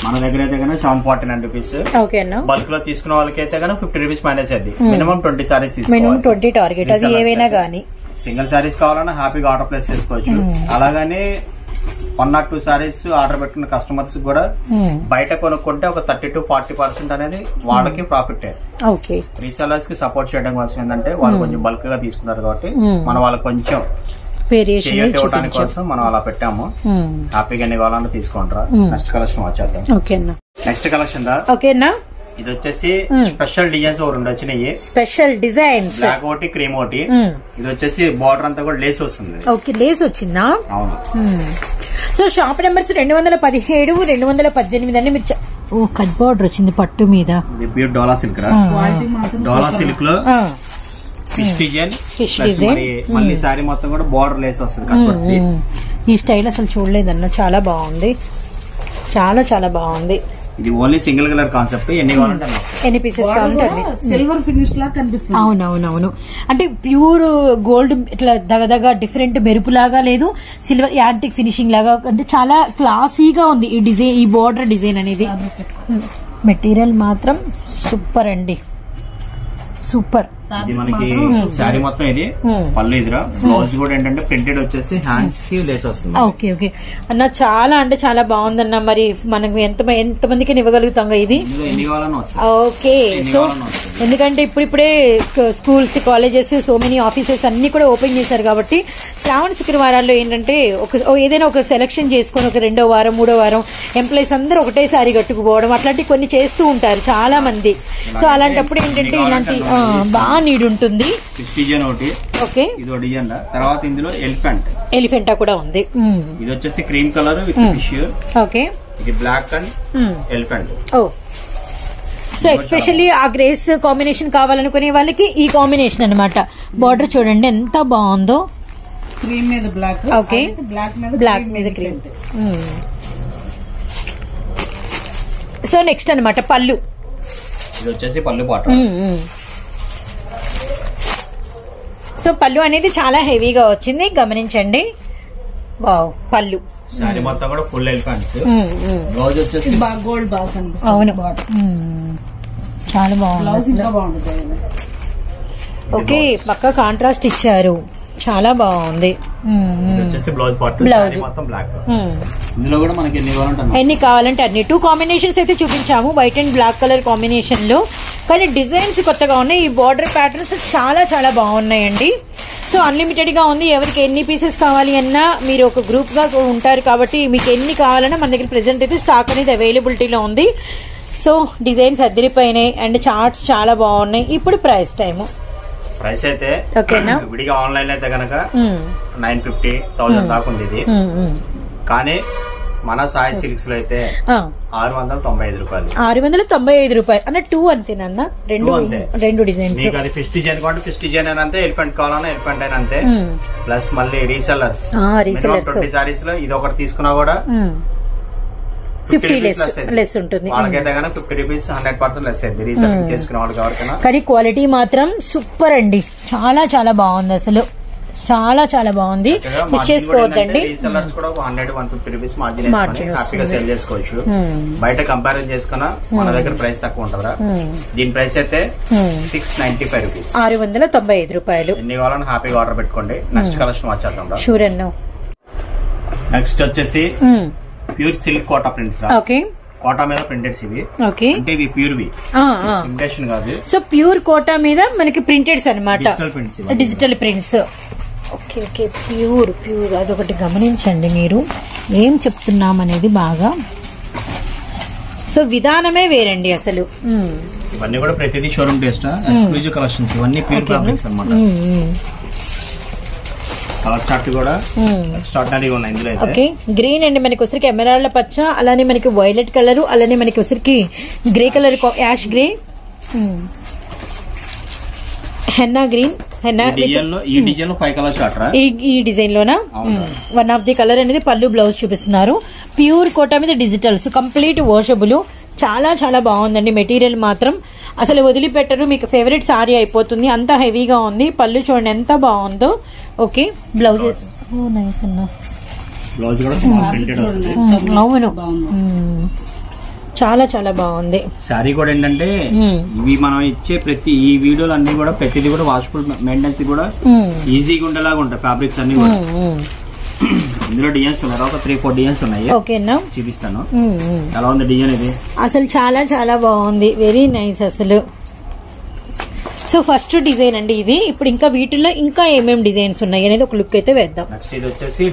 A: మన దగ్గర అయితే కనుక 749 రూపీస్.
B: ఓకే అన్న.
A: బల్క్ లో తీసుకున్న వాళ్ళకి అయితే కనుక 50 రూపీస్ మైనస్ అది. Minimum 20 saris
B: minimum 20 target. అది ఏవైనా గానీ
A: సింగిల్ సారీస్ కావాలన్నా హ్యాపీగా ఆర్డర్ ప్లేస్ చేసుకోవచ్చు. అలాగని 1 or 2 సారీస్ ఆర్డర్ పెట్టిన కస్టమర్స్ కూడా బయట కొనుక్కుంటే ఒక 30 to 40% అనేది వాళ్ళకి ప్రాఫిట్. రీసెలర్స్ కి సపోర్ట్ చేయడం కోసం ఏంటంటే వాళ్ళు కొంచెం బల్క్ గా తీసుకున్నారు కాబట్టి మనం వాళ్ళకి కొంచెం ఇవ్వడానికి కోసం మనం అలా పెట్టాము. హ్యాపీగా ఎన్ని కావాలన్నా తీసుకుంటారా. నెక్స్ట్ కలెక్షన్ వచ్చేద్దాం. నెక్స్ట్ కలెక్షన్ దా.
B: ఓకేనా.
A: ఇది వచ్చేసి స్పెషల్ డిజైన్స్ 2 వచ్చినాయి.
B: స్పెషల్ డిజైన్
A: బ్లాక్ ఒకటి క్రీమ్ ఒకటి. ఇది వచ్చేసి బార్డర్ అంతా కూడా లేస్ వస్తుంది.
B: ఓకే, లేస్ వచ్చిందా?
A: అవును.
B: సో షాప్ నెంబర్స్ 217, 218 అండి. మీరు ఓ కట్ బార్డర్ వచ్చింది పట్టు మీద.
A: ప్యూర్ డోలా సిల్క్ రా. డోలా సిల్క్ లో ఫిష్ డిజైన్ మళ్ళీ సారీ మొత్తం కూడా బార్డర్ లేస్ వస్తుంది.
B: ఈ స్టైల్ అసలు చూడలేదన్న, చాలా బాగుంది, చాలా చాలా బాగుంది.
A: ఇది ఓన్లీ సింగిల్ కలర్ కాన్సెప్ట్.
B: ఎన్ని పీసెస్ కావాలంటే
C: సిల్వర్ ఫినిష్ లా కనిపిస్తుంది.
B: అవునవునవును, అంటే ప్యూర్ గోల్డ్ ఇట్లా దగదగ డిఫరెంట్ మెరుపు లాగా లేదు, సిల్వర్ యాంటిక్ ఫినిషింగ్ లాగా, అంటే చాలా క్లాసీగా ఉంది ఈ డిజైన్, ఈ బోర్డర్ డిజైన్ అనేది. మెటీరియల్ మాత్రం సూపర్ అండి, సూపర్.
A: ఇది మనకి శారీ మొత్తం ఇది పళ్ళు ఇదిరా. బ్లౌజ్ కూడా ఏంటంటే ప్రింటెడ్ వచ్చేసి హ్యాండ్స్ కి లేస్ వస్తుంది.
B: ఓకే ఓకే అన్న, చాలా అంటే చాలా బాగుందన్న. మరి మనకు ఎంత మందికి ఇవ్వగలుగుతాం ఇది? ఓకే, సో ఎందుకంటే ఇప్పుడిప్పుడే schools, colleges, so many offices అన్ని కూడా ఓపెన్ చేశారు కాబట్టి శ్రావణ శుక్రవారాల్లో ఏంటంటే ఏదైనా ఒక సెలక్షన్ చేసుకుని ఒక 2వ వారం 3వ వారం ఎంప్లాయీస్ అందరూ ఒకటేసారి కట్టుకుపోవడం అట్లాంటివి కొన్ని చేస్తూ ఉంటారు చాలా మంది. సో అలాంటప్పుడు ఏంటంటే ఇలాంటి బాగా నీడ్ ఉంటుంది. ఓకే,
A: ఇది డిజైన్. తర్వాత ఇందులో
B: ఎలిఫెంటా కూడా ఉంది.
A: ఇది వచ్చేసి cream colour with fish.
B: Okay,
A: ఇది black and elephant.
B: Oh, so especially ఆ గ్రేస్ కాంబినేషన్ కావాలనుకునే వాళ్ళకి ఈ కాంబినేషన్ అన్నమాట. బార్డర్ చూడండి ఎంత బాగుందో,
C: క్రీమ్ మీద బ్లాక్.
B: ఓకే, బ్లాక్ మీద క్రీమ్. సో నెక్స్ట్ అన్నమాట పళ్ళు.
A: ఇది వచ్చేసి పళ్ళు పాట.
B: సో పళ్ళు అనేది చాలా హెవీగా వచ్చింది, గమనించండి. వావ్, పళ్ళు
A: శారీ మొత్తం కూడా ఫుల్ ఎలిఫెంట్స్. బ్లౌజ్ వచ్చేసి
C: గోల్డ్ బాగా కనిపిస్తుంది.
B: అవును, చాలా బాగుంది. ఓకే, పక్క కాంట్రాస్ట్ ఇచ్చారు, చాలా బాగుంది.
A: బ్లౌజ్ మొత్తం బ్లాక్. ఇందులో కూడా మనకి
B: ఎన్ని కావాలంటే అన్ని 2 కాంబినేషన్స్ అయితే చూపించాము, white and black colour combination లో. కానీ డిజైన్స్ కొత్తగా ఉన్నాయి, ఈ బార్డర్ ప్యాటర్న్స్ చాలా చాలా బాగున్నాయండి. సో అన్లిమిటెడ్ గా ఉంది, ఎవరికి ఎన్ని పీసెస్ కావాలి అన్నా మీరు ఒక గ్రూప్ గా ఉంటారు కాబట్టి మీకు ఎన్ని కావాలన్నా మన దగ్గర ప్రెసెంట్ అయితే స్టాక్ అనేది అవైలబిలిటీలో ఉంది. సో డిజైన్స్ అదిరిపోయినాయి అండ్ చార్ట్స్ చాలా బాగున్నాయి. ఇప్పుడు ప్రైస్
A: ప్రైస్ అయితే విడిగా ఆన్లైన్ అయితే కనుక 950,000 దాకా ఉంది ఇది. కానీ మన సాయి సిల్క్స్ లో అయితే 695 రూపాయలు.
B: 695 రూపాయలు అన్న, 2 అంతేనన్నా? రెండు డిజైన్స్.
A: మీకు అది ఫిష్ డిజైన్ కావాలి, ఫిష్ డిజైన్ అని అంతే, ఎలిఫెంట్ కావాలన్నా ఎలిఫెంట్ అయినా అంతే. ప్లస్ మళ్ళీ రీసెల్లర్స్ 20 సారీస్ లో ఇది ఒకటి తీసుకున్నా కూడా
B: 50 లెస్ ఉంటుంది.
A: వాళ్ళకైతే కనుక 50 రూపీస్ 100% లెస్ అయింది రీసెల్లింగ్ చేసుకునే వాళ్ళకి ఎవరికైనా.
B: కానీ క్వాలిటీ మాత్రం సూపర్ అండి, చాలా చాలా బాగుంది, అసలు చాలా చాలా బాగుంది. మిస్ చేసుకోవద్దండి.
A: రీసెల్లర్స్ కూడా 100-150 రూపీస్ మార్జిన్ హ్యాపీగా సెల్ చేసుకోవచ్చు. బయట కంపారిజన్ చేసుకున్నా మన దగ్గర ప్రైస్ తక్కువ ఉంటుందా? దీని ప్రైస్ అయితే 695 రూపీస్,
B: 695 రూపాయలు.
A: ఎన్ని కావాలని హ్యాపీగా ఆర్డర్ పెట్టుకోండి. నెక్స్ట్ కలెక్షన్ వచ్చేద్దాం.
B: షూర్ అన్నా.
A: నెక్స్ట్ వచ్చేసి pure silk Kota prints.
B: Okay,
A: Kota మీద ప్రింటెడ్స్ ఇవి.
B: ఓకే,
A: అంటే ఇవి ప్యూర్ వి, ఇమిటేషన్ కాదు.
B: సో ప్యూర్ కోటా మీద మనకి ప్రింటెడ్స్ అన్నమాట, digital prints. Okay okay, pure అదొకటి గమనించండి మీరు, ఏం చెప్తున్నాం అనేది బాగా. సో విధానమే వేరండి అసలు.
A: ఇవన్నీ కూడా ప్రతిదీ షోరూమ్ టేస్ట్ ఎక్స్క్లూజివ్ కలెక్షన్స్. ఇవన్నీ ప్యూర్ ఫ్యాబ్రిక్స్ అన్నమాట. కలర్ చార్ట్ కూడా ఎక్స్ట్రాడినరీగా ఉన్నాయి ఇందులో.
B: ఓకే, గ్రీన్ అండి మనకి వచ్చరికి ఎమరాల్డ్ పచ్చ, అలానే మనకి వైలెట్ కలర్, అలానే మనకి వచ్చరికి grey colour, ash grey, henna green.
A: ఈ డిజైన్ లో 5 కలర్ చార్ట్ రా.
B: ఈ డిజైన్ లోనా 1 ఆఫ్ ది కలర్ అనేది పళ్ళు, బ్లౌజ్ చూపిస్తున్నారు. ప్యూర్ కోటా మీద డిజిటల్స్, కంప్లీట్ వాషబుల్, చాలా చాలా బాగుందండి. మెటీరియల్ మాత్రం అసలు వదిలిపెట్టరు, మీకు ఫేవరెట్ సారీ అయిపోతుంది, అంత హెవీగా ఉంది. పళ్ళు చూడండి ఎంత బాగుందో. ఓకే, బ్లౌజ్ నైస్ అన్న,
A: బ్లౌజ్ కూడా
B: అవును, చాలా చాలా బాగుంది.
A: శారీ కూడా ఏంటంటే ఇవి మనం ఇచ్చే ప్రతి ఈ వీడియోలు అన్ని కూడా ప్రతిదీ కూడా వాషబుల్, మెయింటెనెన్స్ కూడా ఈజీగా ఉండేలాగా ఉంటాయి ఫ్యాబ్రిక్స్ అన్ని కూడా. ఇందులో డిజైన్స్ ఉన్నాయి, ఒక 3-4 డిజైన్స్ ఉన్నాయి.
B: ఓకేనా,
A: చూపిస్తాను. ఎలా ఉంది డిజైన్ ఇది?
B: అసలు చాలా చాలా బాగుంది, వెరీ నైస్ అసలు. సో ఫస్ట్ డిజైన్ అండి ఇది. ఇప్పుడు ఇంకా వీటిల్లో ఇంకా ఏమేమి డిజైన్స్ ఉన్నాయి అనేది ఒక లుక్ అయితే వేద్దాం.
A: నెక్స్ట్ ఇది వచ్చేసి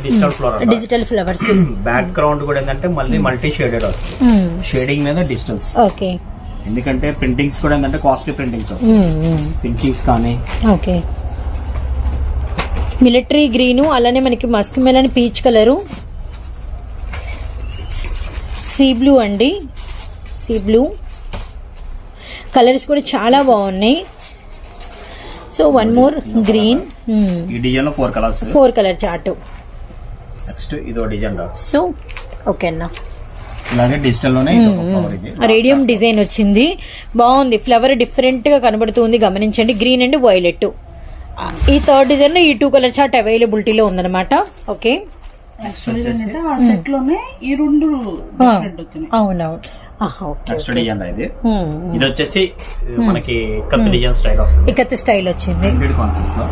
A: డిజిటల్ ఫ్లవర్స్. బ్యాక్ గ్రౌండ్ కూడా ఏంటంటే మళ్ళీ మల్టీ షేడెడ్ వస్తుంది, షేడింగ్ మీద డిజిటల్స్.
B: ఓకే,
A: ఎందుకంటే ప్రింటింగ్స్ కూడా ఏంటంటే కాస్ట్లీ ప్రింటింగ్స్ ప్రింటింగ్స్ కానీ.
B: ఓకే, మిలిటరీ గ్రీను, అలానే మనకి Musk melon peach colour, sea blue అండి, సీ బ్లూ కలర్స్ కూడా చాలా బాగున్నాయి. So one more green.
A: ఈ డిజైన్ లో 4 కలర్స్,
B: 4 కలర్ చార్ట్.
A: నెక్స్ట్ ఇదో డిజైన్.
B: సో ఓకే అన్న,
A: ఇలాగే డిజిటల్ లోనే
B: రేడియం డిజైన్ వచ్చింది, బాగుంది. ఫ్లవర్ డిఫరెంట్ గా కనబడుతుంది, గమనించండి. Green and violet. ఈ థర్డ్ డిజైన్ లో ఈ 2 కలర్ చార్ట్ అవైలబిలిటీలో ఉందన్నమాట. ఓకే,
C: సెట్ లోనే ఈ 2
B: అవునవును.
A: నెక్స్ట్ డిజైన్ ఇది వచ్చేసి మనకి ఇక్కత్ డిజైన్ స్టైల్ వస్తుంది.
B: ఇక్కత్ స్టైల్ వచ్చింది,
A: కాన్సెప్ట్ లో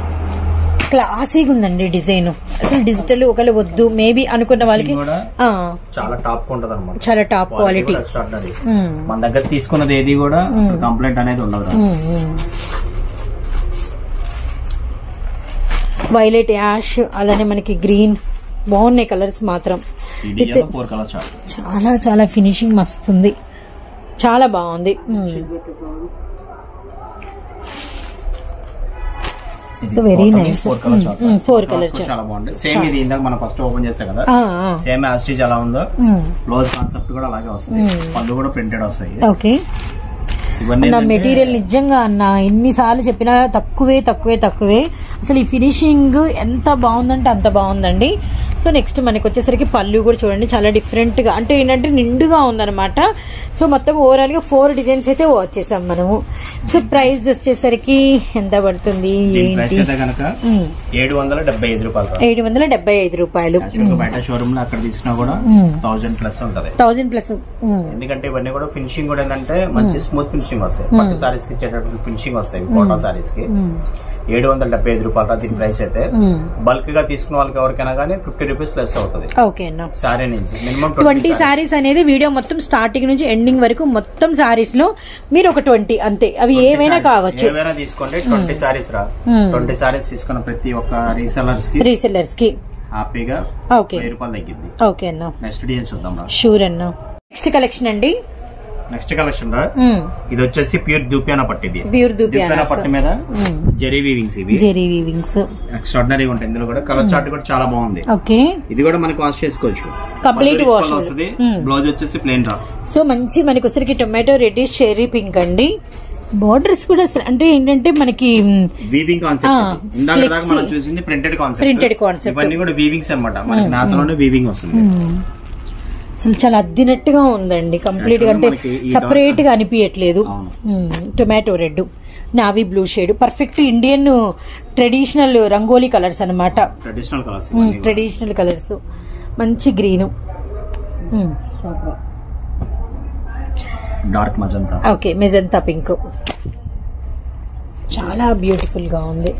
B: క్లాసీగా ఉందండి డిజైన్. అసలు డిజిటల్ ఒకళ్ళు వద్దు మేబీ అనుకున్న వాళ్ళకి
A: చాలా టాప్ ఉంటది అనమాట,
B: చాలా టాప్ క్వాలిటీ.
A: మన దగ్గర తీసుకున్నది ఏది కూడా కంప్లైంట్ అనేది ఉండదు.
B: వైలెట్, యాష్, అలానే మనకి గ్రీన్ బాగున్నాయి కలర్స్ మాత్రం. చాలా చాలా ఫినిషింగ్ మస్తుంది, చాలా బాగుంది. So very nice. 4 కలర్
A: చాలా బాగుంది. సేమ్ ఇది ఇందాక మనం ఫస్ట్ ఓపెన్ చేస్తాం కదా, సేమ్ యాస్టీజ్ ఎలా ఉందో క్లోజ్ కాన్సెప్ట్ కూడా అలాగే వస్తుంది. పళ్ళు కూడా ప్రింటెడ్ వస్తాయి.
B: ఓకే, నా మెటీరియల్ నిజంగా అన్న ఎన్నిసార్లు చెప్పినా తక్కువే తక్కువే తక్కువే. అసలు ఈ ఫినిషింగ్ ఎంత బాగుందంటే అంత బాగుందండి. సో నెక్స్ట్ మనకి వచ్చేసరికి పళ్ళు కూడా చూడండి, చాలా డిఫరెంట్ గా, అంటే ఏంటంటే నిండుగా ఉందన్నమాట. సో మొత్తం ఓవరాల్ గా 4 డిజైన్స్ అయితే వాచ్ చేసాం మనము. సో ప్రైస్ వచ్చేసరికి ఎంత పడుతుంది ఏంటి?
A: 775 రూపాయలు.
B: 775 రూపాయలు.
A: బయట షోరూమ్ లో అక్కడ తీసుకున్నా కూడా 1000 ప్లస్ ఉంటది.
B: 1000 ప్లస్.
A: ఎందుకంటే ఇవన్నీ కూడా ఫినిషింగ్ కూడా ఏంటంటే మంచి స్మూత్ ఫినిషింగ్ వస్తాయి. పట్టు సారీస్ కి ఇచ్చేటటువంటి ఫినిషింగ్ వస్తాయి. కోటా సారీస్ కి 775 రూపాయలు దీని ప్రైస్ అయితే. బల్క్ గా తీసుకున్న వాళ్ళకి ఎవరికైనా కానీ 50 రూపీస్ లెస్ అవుతుంది.
B: ఓకే అన్న,
A: సారీ నుంచి మినిమం
B: 20 సారీస్ అనేది వీడియో మొత్తం స్టార్టింగ్ నుంచి ఎండింగ్ వరకు మొత్తం సారీస్ లో మీరు ఒక 20 అంతే, అవి ఏవైనా కావచ్చు,
A: ఏవైనా తీసుకోండి. 20 సారీస్ రా, 20 సారీస్ తీసుకున్న ప్రతి ఒక్క రీసెల్లర్స్ కి హ్యాపీగా 1000 రూపాయలు తగ్గింది.
B: ఓకే అన్న,
A: నెక్స్ట్ డిజైన్ చూద్దాం.
B: షూర్ అన్న. నెక్స్ట్ కలెక్షన్ అండి.
A: నెక్స్ట్ కలెక్షన్ ఇది వచ్చేసి ప్యూర్ దూపియానా పట్టు. ఇది
B: ప్యూర్ దూపియానా
A: పట్టు మీద జెరీ వీవింగ్స్. ఇవి
B: జెరీ వీవింగ్స్
A: ఎక్స్ట్రాడినరీ ఉంటాయి. ఇందులో కూడా కలర్ చార్ట్ కూడా చాలా బాగుంది.
B: ఓకే,
A: ఇది కూడా మనకి వాష్ చేసుకోవచ్చు.
B: కంప్లీట్ వాష్
A: వస్తుంది. బ్లౌజ్ వచ్చేసి ప్లెయిన్ రా.
B: సో మంచి మనకి వచ్చరికి టొమాటో రెడ్డిష్ చెర్రీ పింక్ అండి. బోర్డర్స్ కూడా అంటే ఏంటంటే మనకి
A: వీవింగ్ కాన్సెప్ట్. ఇందాక మనం చూసింది ప్రింటెడ్ కాన్సెప్ట్. ఇవన్నీ కూడా వీవింగ్స్ అన్నమాట. మనకి నాతోనే వీవింగ్ వస్తుంది.
B: అసలు చాలా అద్దినట్టుగా ఉందండి కంప్లీట్ గా, అంటే సపరేట్ గా అనిపించట్లేదు. Tomato red, navy blue shade, perfect Indian traditional rangoli colours అనమాట. ట్రెడిషనల్ కలర్స్, మంచి green,
A: dark magenta.
B: Okay, magenta pink, చాలా బ్యూటిఫుల్ గా ఉంది.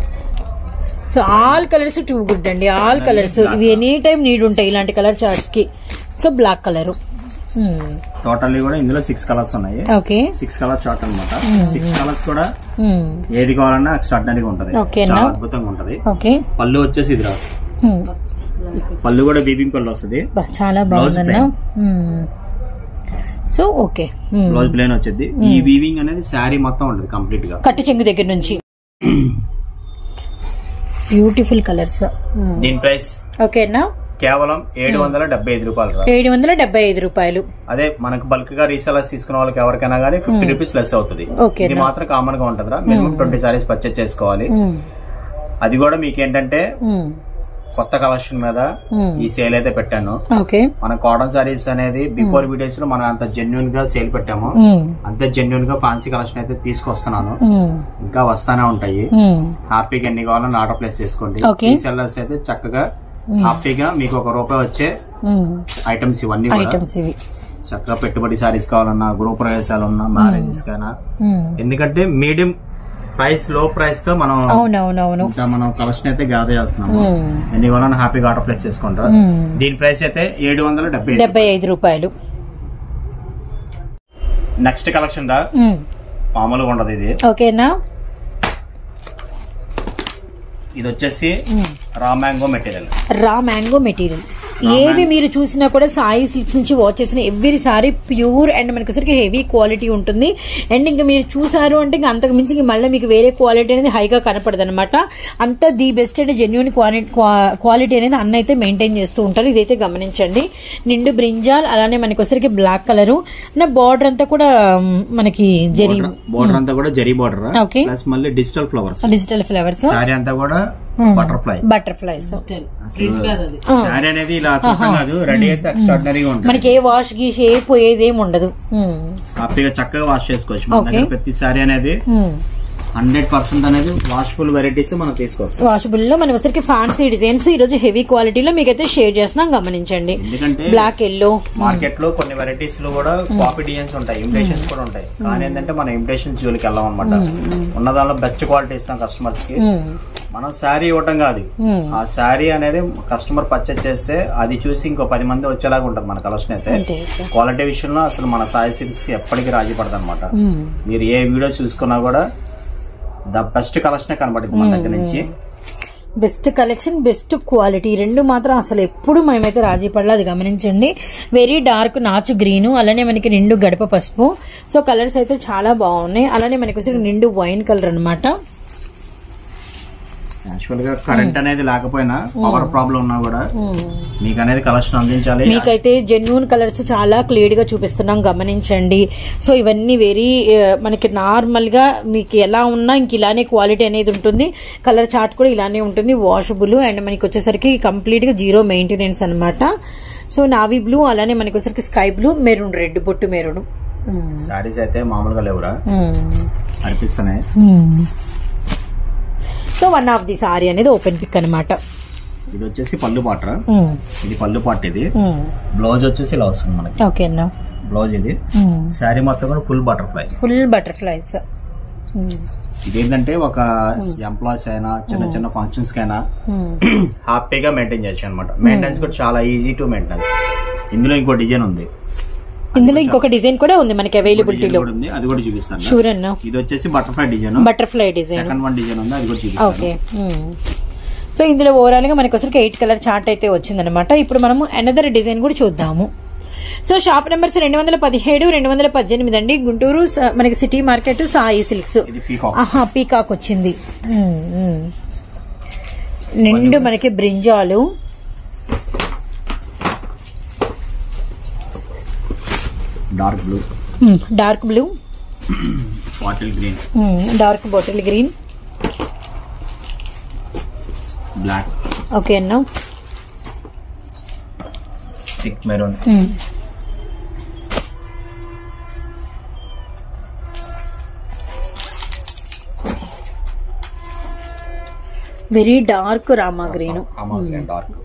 B: So all colours too good అండి, ఆల్ కలర్స్ ఇవి ఎనీ టైం నీడ్ ఉంటాయి ఇలాంటి కలర్ చార్ట్స్ కి. సో బ్లాక్ కలర్
A: టోటల్లీ కూడా ఇందులో 6 కలర్స్ ఉన్నాయి.
B: ఓకే,
A: 6 కలర్ చార్ట్ అనమాట. 6 కలర్స్ కూడా ఏది కావాలన్నా ఎక్స్ట్రాడినరీగా ఉంటది, చాలా అద్భుతంగా ఉంటది.
B: ఓకే,
A: పళ్ళు వచ్చేసి ఇది రాదు, పళ్ళు కూడా వీవింగ్ పళ్ళు వస్తుంది,
B: చాలా బాగుందన్న. సో ఓకే,
A: బ్లౌజ్ ప్లేన్ వచ్చేది. ఈ వీవింగ్ అనేది శారీ మొత్తం ఉంటుంది కంప్లీట్ గా,
B: కట్టు చెంగు దగ్గర నుంచి. Beautiful colours.
A: దీని ప్రైస్ ఓకేనా కేవలం 775 రూపాయలు.
B: 775 రూపాయలు.
A: అదే మనకు బల్క్ గా రీసెలర్స్ తీసుకున్న వాళ్ళకి ఎవరికైనా గానీ 50 రూపీస్ లెస్ అవుతుంది. ఇది మాత్రం కామన్ గా ఉంటదిరా. మినిమం 20 సారీస్ పర్చేజ్ చేసుకోవాలి. అది కూడా మీకేంటంటే కొత్త కలెక్షన్ మీద ఈ సేల్ అయితే పెట్టాను. మన కాటన్ సారీస్ అనేది బిఫోర్ వీడియోస్ లో మనం అంత జెన్యున్ గా సేల్ పెట్టాము, అంతే జెన్యున్ గా ఫ్యాన్సీ కలెక్షన్ అయితే తీసుకొస్తున్నాను. ఇంకా వస్తానే ఉంటాయి. హ్యాపీగా ఎన్ని కావాలని ఆర్డర్ ప్లేస్ చేసుకోండి. ఈ సెల్లర్స్ అయితే చక్కగా హ్యాపీగా మీకు ₹1 వచ్చే ఐటమ్స్ ఇవన్నీ చక్కగా పెట్టుబడి సారీస్ కావాలన్నా, గృహ ప్రవేశాలన్నా, మ్యారేజెస్ కైనా. ఎందుకంటే మీడియం ప్రైస్, లో ప్రైస్ తో మనం మనం కలెక్షన్ అయితే గ్యాదర్ చేస్తున్నాము. ఎన్ని కావాలన్నా హ్యాపీగా ఆర్డర్ ప్లేస్ చేసుకుంటారు. దీని ప్రైస్ అయితే 775
B: రూపాయలు.
A: నెక్స్ట్ కలెక్షన్ దా మామూలుగా ఉండదు ఇది.
B: ఓకేనా,
A: ఇది వచ్చేసి raw mango material.
B: Raw mango material. ఏవి మీరు చూసినా కూడా సాయి సిల్క్స్ నుంచి వాచ్ చేసిన ఎవ్రీ సారీ ప్యూర్ అండ్ మనకి హెవీ క్వాలిటీ ఉంటుంది. అండ్ ఇంకా మీరు చూసారు అంటే ఇంకా అంతకు మించి మళ్ళీ మీకు వేరే క్వాలిటీ అనేది హైగా కనపడదు అనమాట. అంతా the best and genuine quality అనేది అన్న అయితే మెయింటైన్ చేస్తూ ఉంటారు. ఇదైతే గమనించండి. నిండు బ్రింజాల్, అలానే మనకి బ్లాక్ కలర్, బార్డర్ అంతా కూడా మనకి జరీ
A: బార్డర్ అంతా కూడా జరీ బార్డర్. ఓకే, ప్లస్ మళ్ళీ డిజిటల్ ఫ్లవర్స్. సారీ అంతా కూడా
B: బటర్ఫ్లైస్.
A: సారీ అనేది ఇలా కాదు, రెడీ అయితే ఎక్స్ట్రాడినరీగా ఉంటుంది.
B: మనకి ఏ వాష్ గీష్ ఏ పోయేది ఏమి ఉండదు.
A: హ్యాపీగా చక్కగా వాష్ చేసుకోవచ్చు. మన దగ్గర ప్రతి సారీ అనేది 100% అనేది వాషబుల్ వెరైటీస్ మనం తీసుకొస్తాం.
B: వాషబుల్ లో మన ఫ్యాన్సీ డిజైన్స్ ఈ రోజు హెవీ క్వాలిటీలో మీకైతే షేర్ చేస్తున్నాం, గమనించండి.
A: ఎందుకంటే
B: బ్లాక్ ఎల్లో
A: మార్కెట్ లో కొన్ని వెరైటీస్ లో కూడా కాపీ డిజైన్స్ ఉంటాయి, ఇమిటేషన్స్ కూడా ఉంటాయి. కానీ ఏంటంటే మనం ఇమిటేషన్స్ జోలికి వెళ్ళాం అనమాట. ఉన్న దానిలో బెస్ట్ క్వాలిటీ ఇస్తాం కస్టమర్స్ కి. మనం శారీ ఇవ్వటం కాదు, ఆ శారీ అనేది కస్టమర్ పర్చేజ్ చేస్తే అది చూసి ఇంకో 10 మంది వచ్చేలాగా ఉంటుంది మన కలెక్షన్ అయితే. క్వాలిటీ విషయంలో అసలు మన సాయి సిల్క్స్ కి ఎప్పటికీ రాజీ పడదు అనమాట. మీరు ఏ వీడియో చూసుకున్నా కూడా ద బెస్ట్ కలెక్షన్ కనబడుతుంది మన దగ్గర నుంచి.
B: బెస్ట్ కలెక్షన్, బెస్ట్ క్వాలిటీ రెండు మాత్రం అసలు ఎప్పుడు మేమైతే రాజీ పడలేదు, అది గమనించండి. వెరీ డార్క్ నాచు గ్రీన్, అలానే మనకి నిండు గడప పసుపు. సో కలర్స్ అయితే చాలా బాగున్నాయి. అలానే మనకి నిండు వైన్ కలర్ అనమాట.
A: యాక్చువల్ గా కరెంట్ అనేది లేకపోయినా పవర్ ప్రాబ్లం ఉన్నా కూడా మీకు అనేది కలెక్షన్ అందించాలి.
B: మీకైతే జెన్యూన్ కలర్స్ చాలా క్లియర్ గా చూపిస్తున్నాం, గమనించండి. సో ఇవన్నీ వెరీ మనకి నార్మల్ గా మీకు ఎలా ఉన్నా ఇంక ఇలానే క్వాలిటీ అనేది ఉంటుంది. కలర్ చార్ట్ కూడా ఇలానే ఉంటుంది, వాషబుల్. అండ్ మనకి వచ్చేసరికి కంప్లీట్ గా జీరో మెయింటెనెన్స్ అనమాట. సో నావీ బ్లూ, అలానే మనకి వచ్చేసరికి స్కై బ్లూ, మెరూన్, రెడ్ బొట్టు మెరూన్.
A: సారీస్ అయితే మామూలుగా లేవురా అనిపిస్తున్నాయి.
B: So one of the sorry అనేది ఓపెన్ పిక్ అనమాట.
A: ఇది వచ్చేసి పళ్ళు పాట, ఇది పళ్ళు పాట. ఇది బ్లౌజ్ వచ్చేసి ఇలా వస్తుంది మనకి.
B: ఓకేనా,
A: బ్లౌజ్ ఇది. శారీ మొత్తం కూడా ఫుల్ బటర్ఫ్లైస్. ఇదేంటంటే ఒక ఎంప్లాయీస్ అయినా చిన్న చిన్న ఫంక్షన్స్ కైనా హ్యాపీగా మెయింటైన్ చేయొచ్చు అనమాట. మెయింటెనెన్స్ కూడా చాలా ఈజీ టు మెయింటెనెన్స్. ఇందులో ఇంకో డిజైన్ ఉంది,
B: ఇందులో ఇంకొక డిజైన్ కూడా ఉంది మనకి అవైలబిలిటీలో,
A: అది కూడా చూపిస్తాను.
B: షూర్ అన్న.
A: ఇది వచ్చేసి butterfly design, second one design ఉంది, అది కూడా చూపిస్తాను.
B: ఓకే. సో ఇందులో ఓవరాల్ గా మనకి 8 కలర్ చార్ట్ అయితే వచ్చిందనమాట. ఇప్పుడు మనము అనదర్ డిజైన్ కూడా చూద్దాము. సో షాప్ నెంబర్స్ 217, 218 అండి. గుంటూరు మనకి city market Sai silks. Peacock వచ్చింది. నిండు మనకి బ్రింజాలు, dark blue,
A: bottle green,
B: dark bottle green,
A: black.
B: Okay అన్న.
A: Thick maroon,
B: very dark Rama green,
A: dark.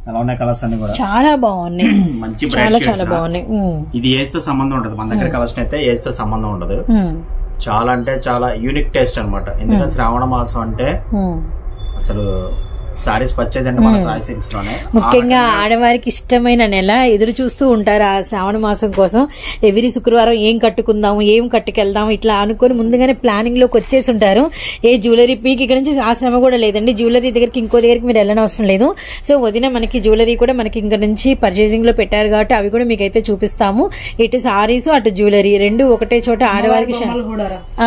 A: అలా ఉన్నాయి కలర్స్ అన్ని కూడా
B: చాలా బాగున్నాయి,
A: మంచి
B: చాలా బాగున్నాయి.
A: ఇది ఏజ్ తో సంబంధం ఉండదు మన దగ్గర కలెక్షన్ అయితే. ఏజ్ తో సంబంధం ఉండదు. చాలా అంటే చాలా యూనిక్ టేస్ట్ అనమాట. ఎందుకంటే శ్రావణ మాసం అంటే అసలు సారీస్ పర్చేజ్ అంటే మన సాయి సిల్క్స్ లోనే.
B: ముఖ్యంగా ఆడవారికి ఇష్టమైన నెల, ఎదురు చూస్తూ ఉంటారు ఆ శ్రావణ మాసం కోసం. ఎవ్రీ శుక్రవారం ఏం కట్టుకుందాము, ఏం కట్టుకెళ్దాము ఇట్లా అనుకుని ముందుగానే ప్లానింగ్ లోకి వచ్చేసి ఉంటారు. ఏ జ్యువెలరీ పీక్ ఇక్కడ నుంచి ఆ శ్రమ కూడా లేదండి. జ్యువెలరీ దగ్గరికి ఇంకో దగ్గరికి మీరు వెళ్ళనవసరం లేదు. సో వదిన మనకి జ్యువెలరీ కూడా మనకి ఇంక నుంచి పర్చేసింగ్ లో పెట్టారు కాబట్టి అవి కూడా మీకు అయితే చూపిస్తాము. ఇటు సారీస్ అటు జ్యువెలరీ రెండు ఒకటే చోట. ఆడవారికి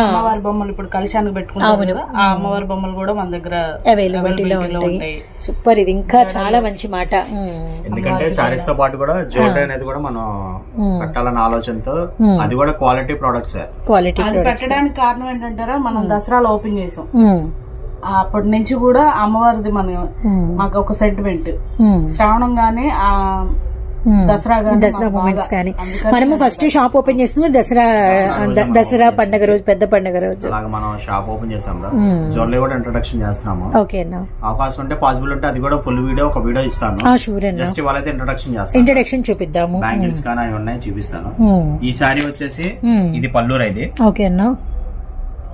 C: అమ్మవారి బొమ్మలు ఇప్పుడు కలశానికి పెట్టుకుంటారు, ఆ అమ్మవారి బొమ్మలు కూడా మన దగ్గర
B: అవైలబిలిటీలో ఉంటాయి. సూపర్, ఇది ఇంకా చాలా మంచి మాట.
A: ఎందుకంటే సారీస్ తో పాటు కూడా జ్యువెలరీ అనేది కూడా మనం కట్టాలన్న ఆలోచనతో, అది కూడా క్వాలిటీ ప్రొడక్ట్స్.
B: క్వాలిటీ
C: పెట్టడానికి కారణం ఏంటంటారా, మనం దసరాలో ఓపెన్ చేసాం. అప్పటి నుంచి కూడా అమ్మవారిది మాకు ఒక సెంటిమెంట్. శ్రావణం గానీ దసరా
B: మూమెంట్స్ కానీ మనము ఫస్ట్ షాప్ ఓపెన్ చేస్తున్నాం దసరా పండుగ రోజు, పెద్ద పండుగ రోజు
A: మనం షాప్ ఓపెన్ చేసాం. జ్యువెలరీ కూడా ఇంట్రొడక్షన్ చేస్తున్నాము.
B: ఓకేనా,
A: అవకాశం ఉంటే పాసిబుల్ ఉంటే అది కూడా ఫుల్ వీడియో ఒక వీడియో ఇస్తాను. జస్ట్ వాళ్ళైతే ఇంట్రొడక్షన్ చేస్తాను,
B: ఇంట్రొడక్షన్ చూపిద్దాము.
A: బ్యాంగిల్స్ కానీ అవి ఉన్నాయి చూపిస్తాను. ఈ సారీ వచ్చేసి ఇది పల్లూరు. ఇది
B: ఓకేనా,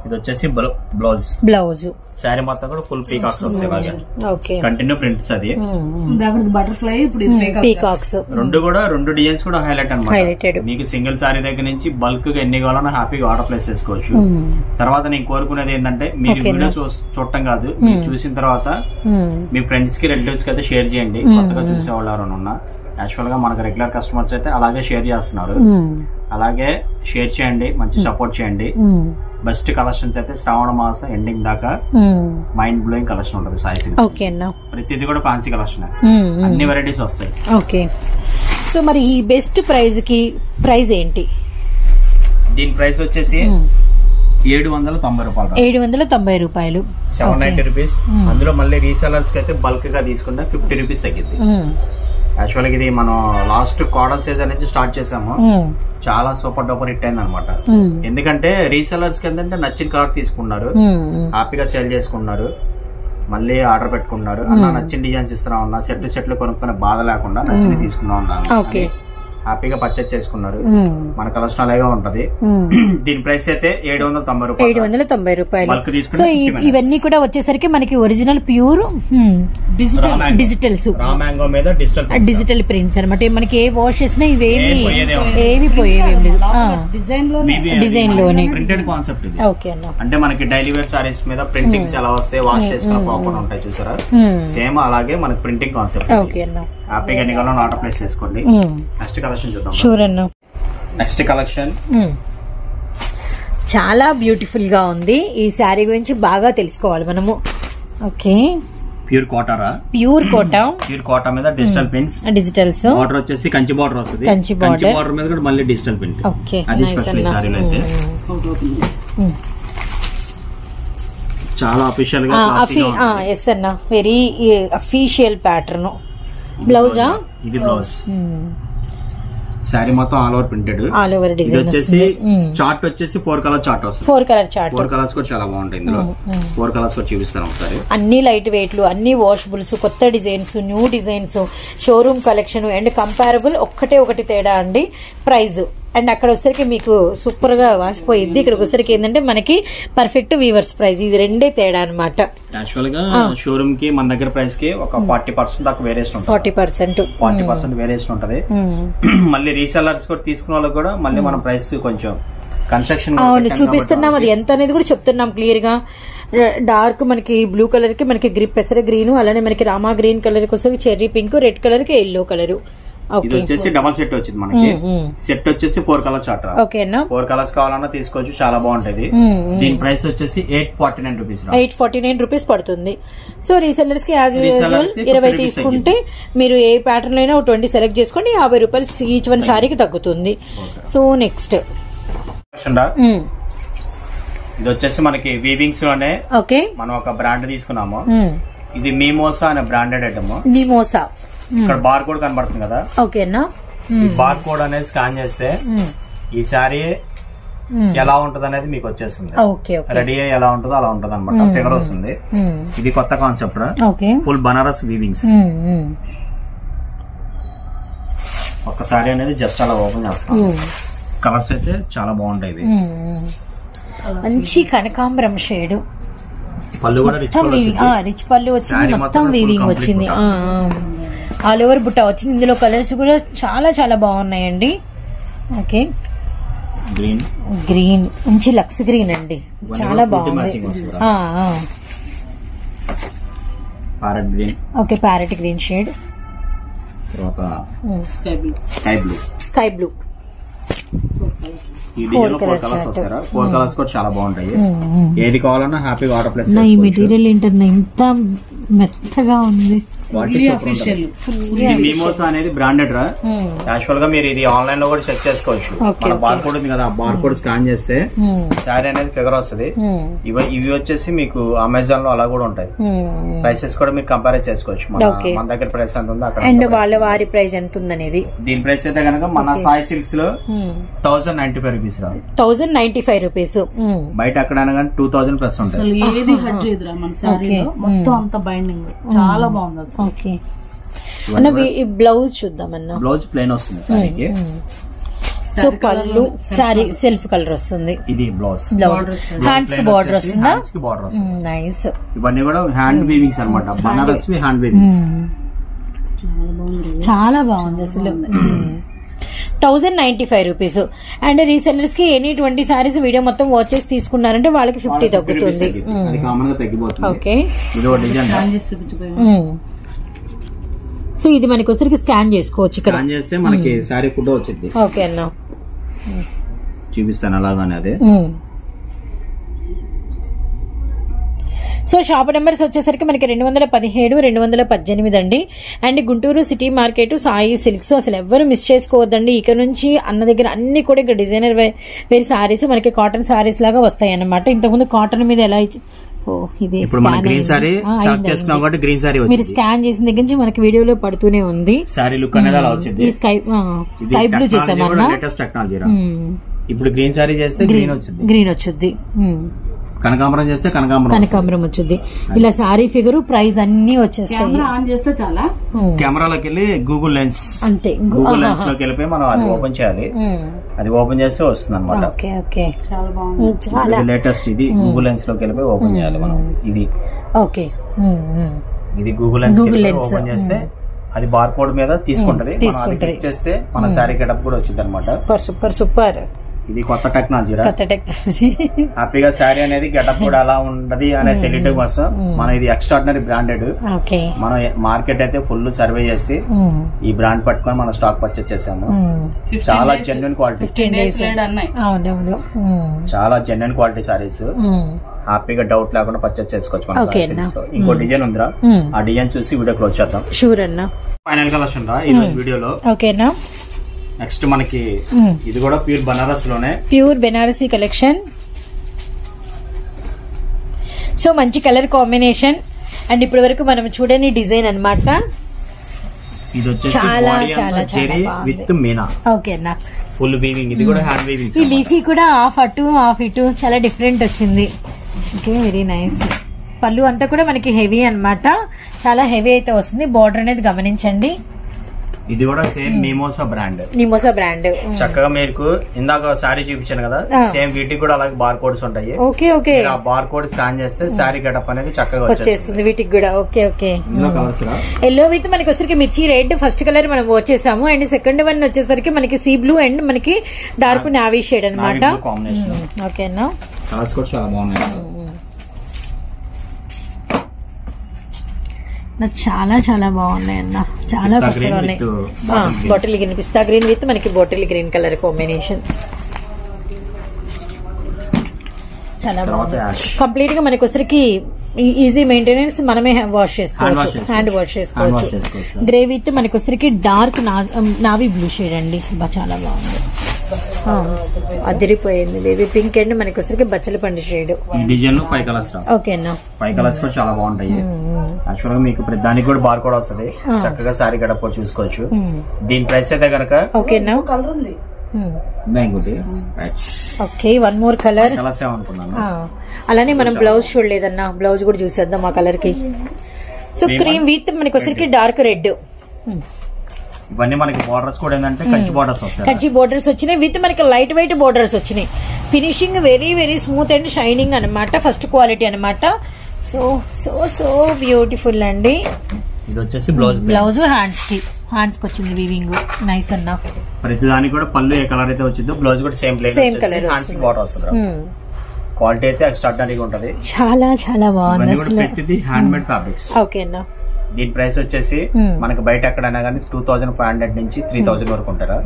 A: ఇది వచ్చేసి బ్లౌజ్ శారీ మొత్తం కూడా ఫుల్ పీకాక్స్ వస్తాయి, కంటిన్యూ ప్రింట్స్. అది
C: బటర్ఫ్లై, ఇప్పుడు
B: పీకాక్స్.
A: రెండు డిజైన్స్ కూడా హైలైట్ అన్నమాట. మీకు సింగిల్ శారీ దగ్గర నుంచి బల్క్ గా ఎన్ని కావాలన్నా హ్యాపీగా ఆర్డర్ ప్లేస్ చేసుకోవచ్చు. తర్వాత నేను కోరుకునేది ఏంటంటే మీరు వీడియో చూడటం కాదు, మీరు చూసిన తర్వాత మీ ఫ్రెండ్స్ కి రిలేటివ్స్ కి అయితే షేర్ చేయండి. కొత్తగా చూసేవాళ్ళు ఎవరైనా యాక్చువల్ గా మనకు రెగ్యులర్ కస్టమర్స్ అయితే అలాగే షేర్ చేస్తున్నారు. అలాగే షేర్ చేయండి, మంచి సపోర్ట్ చేయండి. బెస్ట్ కలెక్షన్స్ అయితే శ్రావణ మాసం ఎండింగ్ దాకా మైండ్ బ్లోయింగ్ కలెక్షన్ ఉంటుంది సాయి సిల్క్స్. ప్రతిది కూడా ఫ్యాన్సీ కలెక్షన్, అన్ని వెరైటీస్ వస్తాయి.
B: ఓకే, సో మరి ఈ బెస్ట్ ప్రైస్ కి ప్రైస్ ఏంటి?
A: దీని ప్రైస్ వచ్చేసి 790 రూపాయలు.
B: 790 రూపాయలు,
A: 790 రూపీస్. అందులో మళ్ళీ రీసెలర్స్ కి అయితే బల్క్ గా తీసుకున్నా 50 రూపీస్ తగ్గింది. యాక్చువల్ గా ఇది మనం లాస్ట్ క్వార్టర్ సీజన్ నుంచి స్టార్ట్ చేసాము, చాలా సూపర్ డూపర్ హిట్ అయింది అనమాట. ఎందుకంటే రీసెలర్స్ కి ఏంటంటే నచ్చిన కలర్ తీసుకున్నారు, హ్యాపీగా సేల్ చేసుకున్నారు, మళ్ళీ ఆర్డర్ పెట్టుకున్నారు. అలా నచ్చిన డిజైన్స్ ఇస్తున్నా ఉన్నా, సెట్లు కొనుక్కునే బాధ లేకుండా నచ్చిన తీసుకున్నా ఉన్నాను, హ్యాపీగా పర్చేజ్ చేసుకున్నారు. మన కలెక్షన్ అలాగే ఉంటది. దీని ప్రైస్ అయితే 790 రూపాయలు.
B: సో ఇవన్నీ కూడా వచ్చేసరికి మనకి original pure digitals,
A: raw mango మీద
B: డిజిటల్ ప్రింట్స్ అనమాట. మనకి ఏ వాష్ చేసినా ఏమి పోయేవేం లేదు, డిజైన్ లోనే
A: ప్రింటెడ్ కాన్సెప్ట్ ఇది.
B: ఓకే అన్న,
A: అంటే మనకి డైలీ వేర్ సారీస్ మీద ప్రింటింగ్స్ ఎలా వస్తాయి, వాష్ చేసుకున్న పోకుండా ఉంటాయి చూసారా, సేమ్ అలాగే మనకి ప్రింటింగ్ కాన్సెప్ట్.
B: ఓకే అన్న,
A: హ్యాపీగా ఎన్ని కావాలో ఆర్డర్ ప్లేస్ చేసుకోండి. నెక్స్ట్ కలెక్షన్ చూద్దాం.
B: షూర్ అన్న.
A: నెక్స్ట్ కలెక్షన్
B: చాలా బ్యూటిఫుల్ గా ఉంది. ఈ శారీ గురించి బాగా తెలుసుకోవాలి మనము. ఓకే,
A: ప్యూర్ కోటారా?
B: ప్యూర్ కోటా
A: మీద డిజిటల్ పిన్స్,
B: డిజిటల్స్.
A: బార్డర్ వచ్చేసి కంచి బార్డర్ వస్తుంది. కంచి బార్డర్ మీద కూడా మళ్ళీ డిజిటల్ పిన్.
B: ఓకే,
A: అది స్పెషల్ సారీలో అయితే చాలా అఫీషియల్ గా.
B: ఎస్ అన్న, వెరీ అఫీషియల్ ప్యాటర్న్. బ్లౌజా?
A: ఇది బ్లౌజ్. శారీ మొత్తం all over printed,
B: all over design
A: వచ్చేసి. చార్ట్ వచ్చేసి 4 కలర్ చార్ట్ వస్తుంది. 4 కలర్ చార్ట్. 4 కలర్స్ కూడా చాలా బాగుంటాయి. ఇందులో 4 కలర్స్ కూడా చూపిస్తాను ఒకసారి.
B: అన్ని లైట్ వెయిట్లు, అన్ని వాషబుల్స్, కొత్త designs, new designs, showroom collection and comparable. ఒకటి తేడా అండి ప్రైజ్. అండ్ అక్కడ వచ్చరికి మీకు సూపర్ గా వాసిపోయింది, ఇక్కడికి వచ్చరికి ఏంటంటే మనకి పర్ఫెక్ట్ వీవర్స్ ప్రైస్. ఇది రెండే తేడా అనమాట.
A: యాక్చువల్ గా షోరూమ్ కి మన దగ్గర ప్రైస్ కి ఒక 40% దాకా వేరియేషన్ ఉంటుంది. 40% వేరియేషన్ ఉంటది. మళ్ళీ రీసెల్లర్స్ కూడా తీసుకున్న వాళ్ళకి కూడా మళ్ళీ మన ప్రైస్ కొంచెం కన్స్ట్రక్షన్
B: చూపిస్తున్నాం. అది ఎంత అనేది కూడా చెప్తున్నాం క్లియర్ గా. డార్క్ మనకి బ్లూ కలర్ కి మనకి పెసర గ్రీన్, అలానే మనకి రామా గ్రీన్ కలర్ కి వస్తుంది చెర్రీ పింక్, రెడ్ కలర్ కి ఎల్లో కలర్.
A: ఇది వచ్చేసి డబల్ సెట్ వచ్చింది మనకి. సెట్ వచ్చేసి 4 కలర్ చార్ట్. 4 కలర్స్ కావాలన్నా తీసుకోవచ్చు, చాలా బాగుంటది. దీని ప్రైస్ వచ్చేసి 849 రూపీస్.
B: 849 రూపీస్ పడుతుంది. సో రీసెల్లర్స్ కి యాజ్ యూజువల్ 20 తీసుకుంటే మీరు ఏ ప్యాటర్న్ అయినా 20 సెలెక్ట్ చేసుకోండి, 50 రూపాయలు ఈచ్ వన్ సారీకి తగ్గుతుంది. సో నెక్స్ట్
A: ఇది వచ్చేసి మనకి వీవింగ్స్ లోనే మనం ఒక బ్రాండ్ తీసుకున్నాము. ఇది మీమోసా అనే బ్రాండెడ్ ఐటమ్.
B: మీమోసా.
A: ఇక్కడ బార్ కోడ్ కనబడుతుంది కదా,
B: ఓకేనా?
A: ఈ బార్ కోడ్ అనేది స్కాన్ చేస్తే ఈ సారీ ఎలా ఉంటది అనేది మీకు వచ్చేస్తుంది. రెడీ అయ్యి ఎలా ఉంటుందో అలా ఉంటది అనమాట, ఫిగర్ వస్తుంది. ఇది కొత్త కాన్సెప్ట్, ఫుల్ బనారస్ వీవింగ్స్. ఒక సారీ అనేది జస్ట్ అలా ఓపెన్ చేస్తాం. కలర్స్ అయితే చాలా బాగుంటాయి.
B: మంచి కనకాంబరం షేడ్,
A: పళ్ళు కూడా
B: రిచ్ పళ్ళు వచ్చింది, మొత్తం వీవింగ్ వచ్చింది, ఆల్ ఓవర్ బుట్ట వచ్చింది. ఇందులో కలర్స్ కూడా చాలా చాలా బాగున్నాయండి. ఓకే, గ్రీన్ మంచి లక్స్ గ్రీన్ అండి, చాలా బాగుంది. Okay, parrot green shade, sky blue.
A: ఈ డిజైన్ లో 4 కలర్స్ వస్తారా? 4 కలర్స్ కూడా చాలా బాగుంటాయి. ఏది కావాలన్నా హ్యాపీగా ఆర్డర్ ప్లేస్
B: చేసుకోవచ్చు. ఈ మెటీరియల్ ఏంటన్నా ఇంత మెత్తగా ఉంది.
A: మీమోసా అనేది బ్రాండెడ్ రా. యాక్చువల్ గా మీరు ఇది ఆన్లైన్ లో కూడా చెక్ చేసుకోవచ్చు. మన బార్ కోడ్ ఉంది కదా, ఆ బార్ కోడ్ స్కాన్ చేస్తే శారీ అనేది ఫిగర్ వస్తుంది. ఇవి వచ్చేసి మీకు అమెజాన్ లో అలా కూడా ఉంటాయి. ప్రైసెస్ కూడా మీరు కంపేర్ చేసుకోవచ్చు. మన దగ్గర ప్రైస్ ఎంత ఉందో అక్కడ,
B: అండ్ వాళ్ళ వారి ప్రైస్ ఎంత ఉందనేది.
A: దీని ప్రైస్ అయితే కనుక మన సాయి సిల్క్స్ లో 1095 రూపీస్ రా.
B: 1095 రూపీస్.
A: బయట అక్కడ కానీ 2000 ప్లస్ ఉంటాయి.
C: ఏది హట్ చేయదురా మన సారీలో, మొత్తం అంత బైండింగ్ చాలా బాగుంది.
B: ఓకే, బ్లౌజ్ చూద్దామన్నా.
A: బ్లౌజ్ ప్లెయిన్ వస్తుంది సారీకి.
B: సో పళ్ళు సారీ సెల్ఫ్ కలర్ వస్తుంది.
A: ఇది బ్లౌజ్
B: హ్యాండ్స్ కి బార్డర్ వస్తుందా? నైస్.
A: ఇవన్నీ కూడా హ్యాండ్ వీవింగ్స్ అనమాట, బనారస్ హ్యాండ్ వీవింగ్స్.
B: చాలా బాగుంది అసలు. 1095 రూపీస్. అండ్ రీసెల్లర్స్ కి ఎనీ 20 సారీస్ వీడియో మొత్తం వాచ్ చేసి తీసుకున్నారంటే వాళ్ళకి 50 తగ్గుతుంది. ఓకే. సో ఇది మనకి వచ్చరికి స్కాన్ చేసుకోవచ్చు ఇక్కడ.
A: స్కాన్ చేస్తే మనకి సారీ ఫోటో వచ్చింది.
B: ఓకే అన్న,
A: చూపిస్తాను అలాగానే అదే.
B: సో షాప్ నెంబర్స్ వచ్చేసరికి మనకి 217, 218 అండి. And Guntur city market Sai silks. అసలు ఎవరు మిస్ చేసుకోవద్దండి. ఇక నుంచి అన్న దగ్గర అన్ని కూడా ఇంకా డిజైనర్ వేర్ సారీస్ మనకి కాటన్ సారీస్ లాగా వస్తాయి అన్నమాట. ఇంతకుముందు కాటన్ మీద ఎలా ఇది
A: గ్రీన్ సారీ చేసుకున్నాం కాబట్టి గ్రీన్ సారీ
B: మీరు స్కాన్ చేసిన దగ్గర నుంచి మనకి వీడియోలో పడుతూనే ఉంది.
A: సారీ లుక్ అనేది అలా వచ్చింది.
B: స్కై బ్లూ చేసామన్నా.
A: ఇప్పుడు గ్రీన్ సారీ చేస్తే గ్రీన్ వచ్చింది.
B: గ్రీన్ వచ్చింది.
A: కనకాంబరం చేస్తే
B: కనకాంబరం వచ్చింది. ఇలా సారీ ఫిగర్ ప్రైస్ అన్ని వచ్చేస్తాయి.
C: ఆన్ చేస్తే చాలా
A: కెమెరాలోకి వెళ్ళి గూగుల్ లెన్స్
B: అంతే.
A: గూగుల్ లెన్స్ లోకి వెళ్ళిపోయి మనం అది ఓపెన్ చేయాలి. అది ఓపెన్ చేస్తే వస్తుంది అనమాట.
C: చాలా బాగుంది.
B: చాలా
A: లేటెస్ట్. ఇది గూగుల్ లెన్స్ లోకి వెళ్ళిపోయి ఓపెన్ చేయాలి మనం. ఇది
B: ఓకే.
A: ఇది గూగుల్ లెన్స్ ఓపెన్ చేస్తే అది బార్ కోడ్ మీద తీసుకుంటది. మనం అది క్లిక్ చేస్తే మన శారీ గెటప్ కూడా వచ్చింది అనమాట.
B: సూపర్.
A: ఇది కొత్త టెక్నాలజీ. హ్యాపీగా శారీ అనేది గెటప్ కూడా అలా ఉండదు అనేది తెలియటం కోసం మనం ఇది ఎక్స్ట్రాడినరీ బ్రాండెడ్. మనం మార్కెట్ అయితే ఫుల్ సర్వే చేసి ఈ బ్రాండ్ పట్టుకొని మనం స్టాక్ పర్చేస్ చేసాము. చాలా జెన్యున్ క్వాలిటీ, చాలా జెన్యున్ క్వాలిటీ సారీస్. హ్యాపీగా డౌట్ లేకుండా పర్చేస్ చేసుకోవచ్చు మనం. ఇంకో డిజైన్ ఉందిరా, ఆ డిజైన్ చూసి వీడియో క్లోజ్ చేద్దాం.
B: షూర్ అన్న.
A: ఫైనల్ కలెక్షన్ రా ఈ రోజు వీడియోలో.
B: ఓకేనా.
A: నెక్స్ట్ మనకి ఇది కూడా ప్యూర్ బనారస్ లోనే, ప్యూర్ బెనారసీ
B: కలెక్షన్. సో మంచి కలర్ కాంబినేషన్. అండ్ ఇప్పటి వరకు మనం చూడని డిజైన్ అన్నమాట.
A: ఇది వచ్చేసి విత్ మీనా.
B: ఓకే అన్న.
A: Full weaving. ఇది కూడా హ్యాండ్ వీవింగ్.
B: ఈ లీఫీ కూడా హాఫ్ అటు హాఫ్ ఇటు చాలా డిఫరెంట్ వచ్చింది. Okay, very nice. పళ్ళు అంతా కూడా మనకి హెవీ అన్నమాట. చాలా హెవీ అయితే వస్తుంది. బార్డర్ అనేది గమనించండి.
A: ఇది కూడా సేమ్ మిమోసా బ్రాండ్. చక్కగా మీకు ఇందాక సారీ చూపించాను కదా, సేమ్ వీటికి కూడా అలాగే బార్ కోడ్స్ ఉంటాయి. ఆ బార్ కోడ్ స్కాన్ చేస్తే సారీ గెటప్ అనేది చక్కగా వచ్చేస్తుంది
B: వీటికి కూడా. ఓకే. ఎల్లో విత్ మనకి వచ్చేసరికి మిర్చి రెడ్ ఫస్ట్ కలర్ మనం వచ్చేసాము. అండ్ సెకండ్ వన్ వచ్చేసరికి మనకి సీ బ్లూ అండ్ మనకి డార్క్ నావీ షేడ్ అనమాట. ఓకేనా.
A: కలర్స్ కూడా చాలా బాగున్నాయి.
B: చాలా చాలా బాగున్నాయి అన్న. చాలా కొత్తగా ఉన్నాయి. Bottle green, pista green with మనకి బాటిల్ గ్రీన్ కలర్ కాంబినేషన్. చాలా బాగుంది. కంప్లీట్ గా మనకి వచ్చరికి ఈజీ మెయింటెనెన్స్. మనమే వాష్ చేసుకోవచ్చు, హ్యాండ్ వాష్ చేసుకోవచ్చు. గ్రే విత్ మనకి వచ్చరికి డార్క్ నావీ బ్లూ షేడ్ అండి. చాలా బాగుంది. అదిరిపోయింది. బేబీ పింక్ అండ్ మనకి వచ్చరికి బచ్చల పండు షేడ్.
A: ఈ డిజైన్ లో 5 కలర్స్.
B: ఓకేనా.
A: 5 కలర్స్ కూడా చాలా బాగుంటాయి. యాక్చువల్ గా మీకు దానికి కూడా బార్ కోడ్ వస్తుంది. చక్కగా సారీ గడప చూసుకోవచ్చు. దీని ప్రైస్ అయితే కనుక
B: ఓకేనా.
C: కలర్ ఉంది.
B: Okay, one more colour. అలానే మనం బ్లౌజ్ చూడలేదన్నా, బ్లౌజ్ కూడా చూసేద్దాం ఆ కలర్ కి. సో క్రీమ్ విత్ మనకి వచ్చరికి డార్క్ రెడ్.
A: ఇవన్నీ మనకి బోర్డర్స్ కూడా ఏంటంటే కంచి బోర్డర్స్ వస్తాయి.
B: కంచి బోర్డర్స్ వచ్చినాయి విత్ మనకి లైట్ వెయిట్ బోర్డర్స్ వచ్చినాయి. Finishing very very smooth and shining అనమాట. ఫస్ట్ క్వాలిటీ అనమాట. సో సో సో బ్యూటిఫుల్ అండి.
A: ఇది వచ్చేసి బ్లౌజ్
B: హ్యాండ్స్ కి వచ్చింది వీవింగ్. నైస్ అన్న.
A: ప్రతి దానికి కూడా పళ్ళు ఏ కలర్ అయితే వచ్చిందో బ్లౌజ్ కూడా సేమ్ కలర్ హ్యాండ్స్ కి బార్డర్ వస్తుంది. క్వాలిటీ అయితే ఎక్స్ట్రాడినరీ ఉంటది.
B: చాలా చాలా బాగుంది.
A: ప్రతిది హ్యాండ్ మేడ్ ఫ్యాబ్రిక్స్.
B: ఓకే అన్న.
A: దీని ప్రైస్ వచ్చేసి మనకి బయట ఎక్కడైనా కానీ 2500 నుంచి 3000 వరకు ఉంటారా.